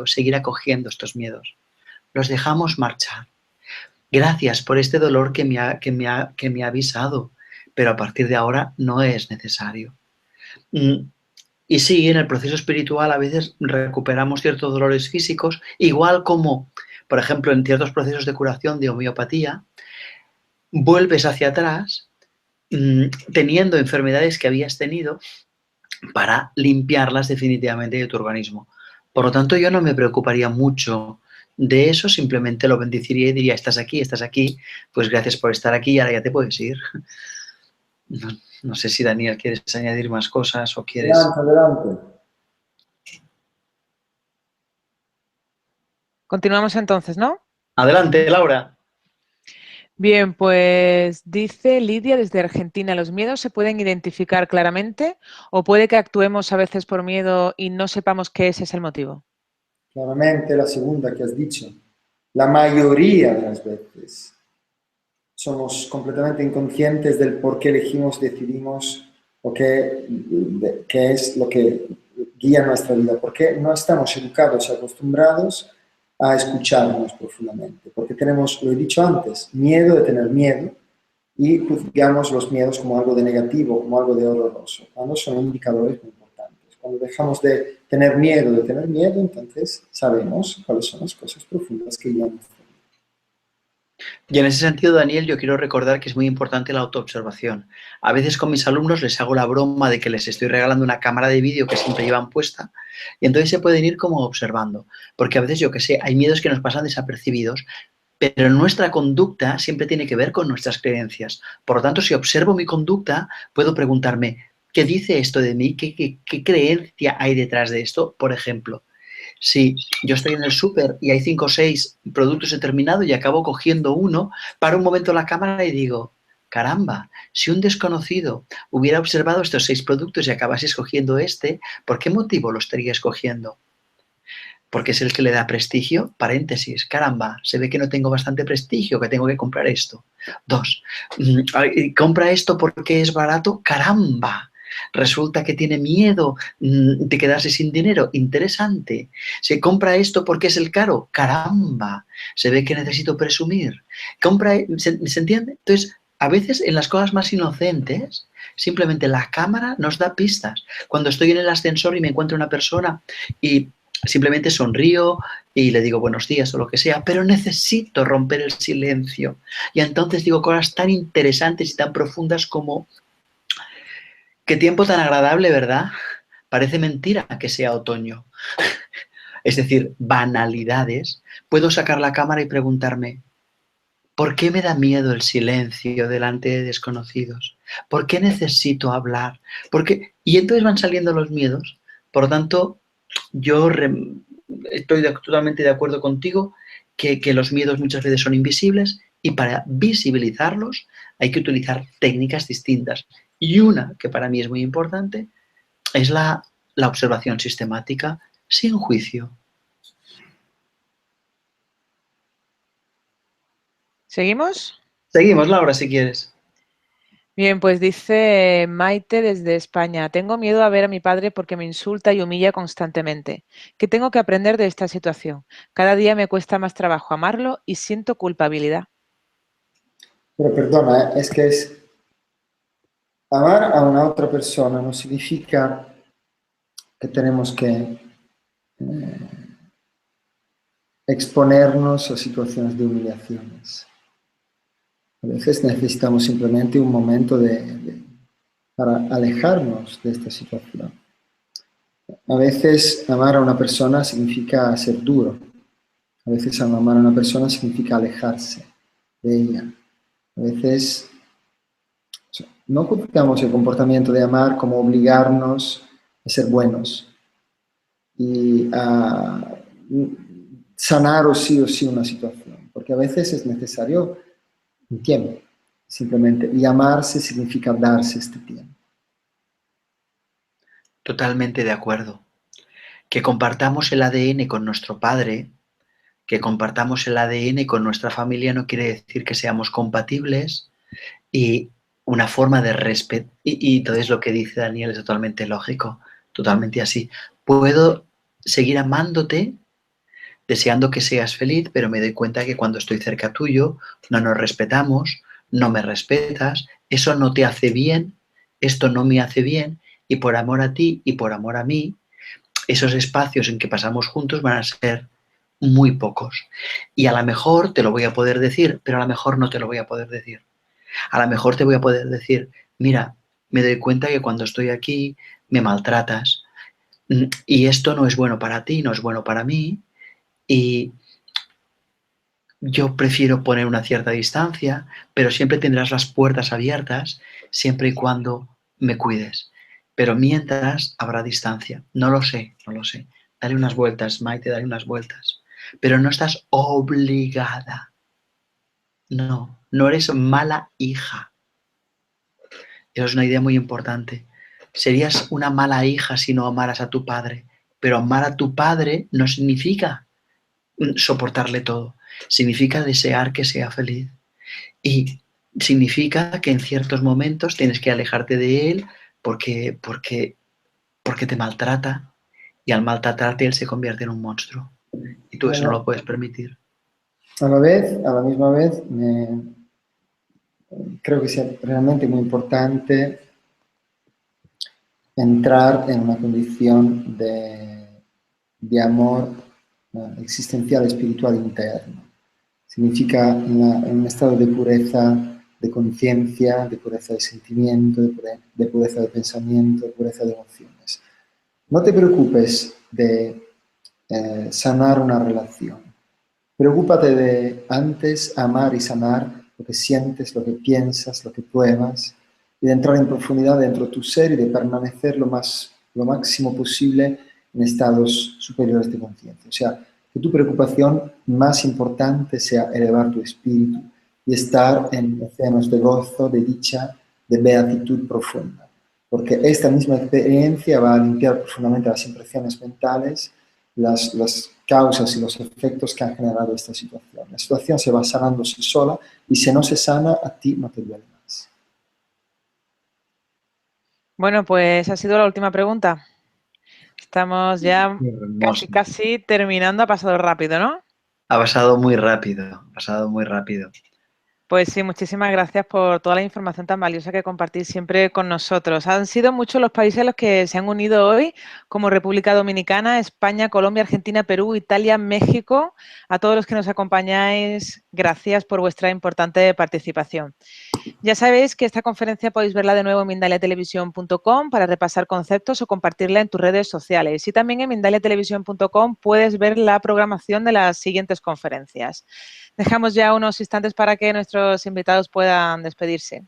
seguir acogiendo estos miedos. Los dejamos marchar. Gracias por este dolor que me ha avisado, pero a partir de ahora no es necesario. Y sí, en el proceso espiritual a veces recuperamos ciertos dolores físicos, igual como, por ejemplo, en ciertos procesos de curación de homeopatía, vuelves hacia atrás teniendo enfermedades que habías tenido para limpiarlas definitivamente de tu organismo. Por lo tanto, yo no me preocuparía mucho de eso, simplemente lo bendeciría y diría, estás aquí, pues gracias por estar aquí y ahora ya te puedes ir. No sé si, Daniel, quieres añadir más cosas o quieres... Adelante, adelante. Continuamos entonces, ¿no? Adelante, Laura. Bien, pues dice Lidia desde Argentina, ¿los miedos se pueden identificar claramente o puede que actuemos a veces por miedo y no sepamos que ese es el motivo? Claramente la segunda que has dicho. La mayoría de las veces somos completamente inconscientes del por qué elegimos, decidimos o qué es lo que guía nuestra vida, porque no estamos educados y acostumbrados a escucharnos profundamente, porque tenemos, lo he dicho antes, miedo de tener miedo y juzgamos los miedos como algo de negativo, como algo de horroroso, cuando son indicadores muy importantes. Cuando dejamos de tener miedo, entonces sabemos cuáles son las cosas profundas que guían nuestra vida. Y en ese sentido, Daniel, yo quiero recordar que es muy importante la autoobservación. A veces con mis alumnos les hago la broma de que les estoy regalando una cámara de vídeo que siempre llevan puesta y entonces se pueden ir como observando. Porque a veces, yo que sé, hay miedos que nos pasan desapercibidos, pero nuestra conducta siempre tiene que ver con nuestras creencias. Por lo tanto, si observo mi conducta, puedo preguntarme, ¿qué dice esto de mí? ¿Qué creencia hay detrás de esto? Por ejemplo, si yo estoy en el súper y hay 5 o 6 productos determinados y acabo cogiendo uno, paro un momento la cámara y digo, caramba, si un desconocido hubiera observado estos 6 productos y acabase escogiendo este, ¿por qué motivo lo estaría escogiendo? Porque es el que le da prestigio, paréntesis, caramba, se ve que no tengo bastante prestigio, que tengo que comprar esto. 2, compra esto porque es barato, caramba, resulta que tiene miedo de quedarse sin dinero, interesante. Se compra esto porque es el caro, caramba, se ve que necesito presumir. ¿Se entiende? Entonces, a veces en las cosas más inocentes, simplemente la cámara nos da pistas. Cuando estoy en el ascensor y me encuentro una persona y simplemente sonrío y le digo buenos días o lo que sea, pero necesito romper el silencio. Y entonces digo cosas tan interesantes y tan profundas como, qué tiempo tan agradable, ¿verdad? Parece mentira que sea otoño. Es decir, banalidades. Puedo sacar la cámara y preguntarme, ¿por qué me da miedo el silencio delante de desconocidos? ¿Por qué necesito hablar? ¿Por qué? Y entonces van saliendo los miedos. Por lo tanto, yo estoy totalmente de acuerdo contigo que los miedos muchas veces son invisibles y para visibilizarlos hay que utilizar técnicas distintas. Y una que para mí es muy importante es la observación sistemática sin juicio. ¿Seguimos? Seguimos, Laura, si quieres. Bien, pues dice Maite desde España, tengo miedo a ver a mi padre porque me insulta y humilla constantemente. ¿Qué tengo que aprender de esta situación? Cada día me cuesta más trabajo amarlo y siento culpabilidad. Pero perdona, es que amar a una otra persona no significa que tenemos que exponernos a situaciones de humillaciones. A veces necesitamos simplemente un momento para alejarnos de esta situación. A veces amar a una persona significa ser duro. A veces amar a una persona significa alejarse de ella. A veces no juzgamos el comportamiento de amar como obligarnos a ser buenos y a sanar o sí una situación, porque a veces es necesario un tiempo, simplemente, y amarse significa darse este tiempo. Totalmente de acuerdo. Que compartamos el ADN con nuestro padre, que compartamos el ADN con nuestra familia no quiere decir que seamos compatibles y una forma de respeto. Y entonces lo que dice Daniel es totalmente lógico, totalmente así. Puedo seguir amándote, deseando que seas feliz, pero me doy cuenta que cuando estoy cerca tuyo no nos respetamos, no me respetas, eso no te hace bien, esto no me hace bien, y por amor a ti y por amor a mí, esos espacios en que pasamos juntos van a ser muy pocos. Y a lo mejor te lo voy a poder decir, pero a lo mejor no te lo voy a poder decir. A lo mejor te voy a poder decir, mira, me doy cuenta que cuando estoy aquí me maltratas y esto no es bueno para ti, no es bueno para mí y yo prefiero poner una cierta distancia, pero siempre tendrás las puertas abiertas siempre y cuando me cuides. Pero mientras habrá distancia. No lo sé, no lo sé. Dale unas vueltas, Maite, dale unas vueltas. pero no estás obligada. No, no eres mala hija. Eso es una idea muy importante. Serías una mala hija si no amaras a tu padre, pero amar a tu padre no significa soportarle todo, significa desear que sea feliz y significa que en ciertos momentos tienes que alejarte de él porque te maltrata y al maltratarte él se convierte en un monstruo y tú eso no lo Bueno, puedes permitir. a la misma vez, creo que sea realmente muy importante entrar en una condición de amor existencial, espiritual interno. Significa en un estado de pureza de conciencia, de pureza de sentimiento, de pureza de pensamiento, de pureza de emociones. No te preocupes de sanar una relación. Preocúpate de antes amar y sanar lo que sientes, lo que piensas, lo que pruebas, y de entrar en profundidad dentro de tu ser y de permanecer lo máximo posible en estados superiores de conciencia. O sea, que tu preocupación más importante sea elevar tu espíritu y estar en océanos de gozo, de dicha, de beatitud profunda. Porque esta misma experiencia va a limpiar profundamente las impresiones mentales, las causas y los efectos que han generado esta situación. La situación se va sanándose sola y si no se sana, a ti no te duele más. Bueno, pues ha sido la última pregunta. Estamos ya Hermoso. casi terminando. Ha pasado rápido, ¿no? Ha pasado muy rápido, ha pasado muy rápido. Pues sí, muchísimas gracias por toda la información tan valiosa que compartís siempre con nosotros. Han sido muchos los países a los que se han unido hoy, como República Dominicana, España, Colombia, Argentina, Perú, Italia, México. A todos los que nos acompañáis, gracias por vuestra importante participación. Ya sabéis que esta conferencia podéis verla de nuevo en mindaliatelevisión.com para repasar conceptos o compartirla en tus redes sociales. Y también en mindaliatelevisión.com puedes ver la programación de las siguientes conferencias. Dejamos ya unos instantes para que nuestros invitados puedan despedirse.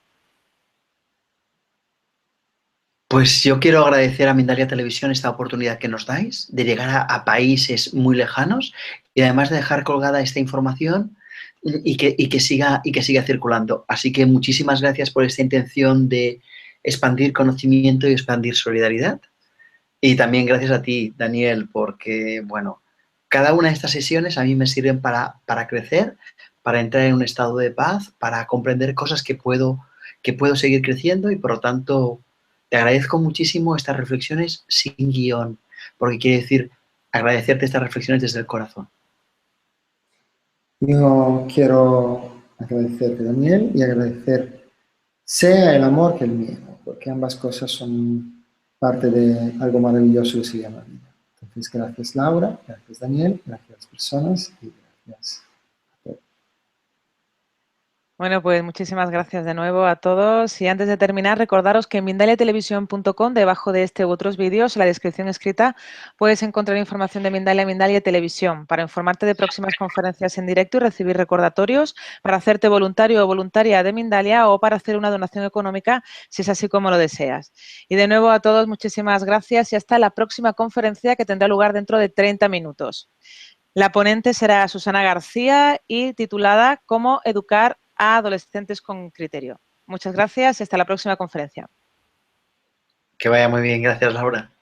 Pues yo quiero agradecer a Mindalia Televisión esta oportunidad que nos dais de llegar a países muy lejanos y además de dejar colgada esta información y que siga circulando. Así que muchísimas gracias por esta intención de expandir conocimiento y expandir solidaridad. Y también gracias a ti, Daniel, porque, bueno, cada una de estas sesiones a mí me sirven para crecer, para entrar en un estado de paz, para comprender cosas que puedo seguir creciendo y, por lo tanto, te agradezco muchísimo estas reflexiones sin guión, porque quiere decir agradecerte estas reflexiones desde el corazón. Yo quiero agradecerte, Daniel, y agradecer sea el amor que el miedo, porque ambas cosas son parte de algo maravilloso que se llama vida. Entonces, gracias Laura, gracias Daniel, gracias a las personas y gracias a todos. Bueno, pues muchísimas gracias de nuevo a todos. Y antes de terminar, recordaros que en mindaliatelevisión.com, debajo de este u otros vídeos, en la descripción escrita, puedes encontrar información de Mindalia Televisión para informarte de próximas conferencias en directo y recibir recordatorios para hacerte voluntario o voluntaria de Mindalia o para hacer una donación económica si es así como lo deseas. Y de nuevo a todos, muchísimas gracias y hasta la próxima conferencia que tendrá lugar dentro de 30 minutos. La ponente será Susana García y titulada Cómo educar a adolescentes con criterio. Muchas gracias y hasta la próxima conferencia. Que vaya muy bien. Gracias, Laura.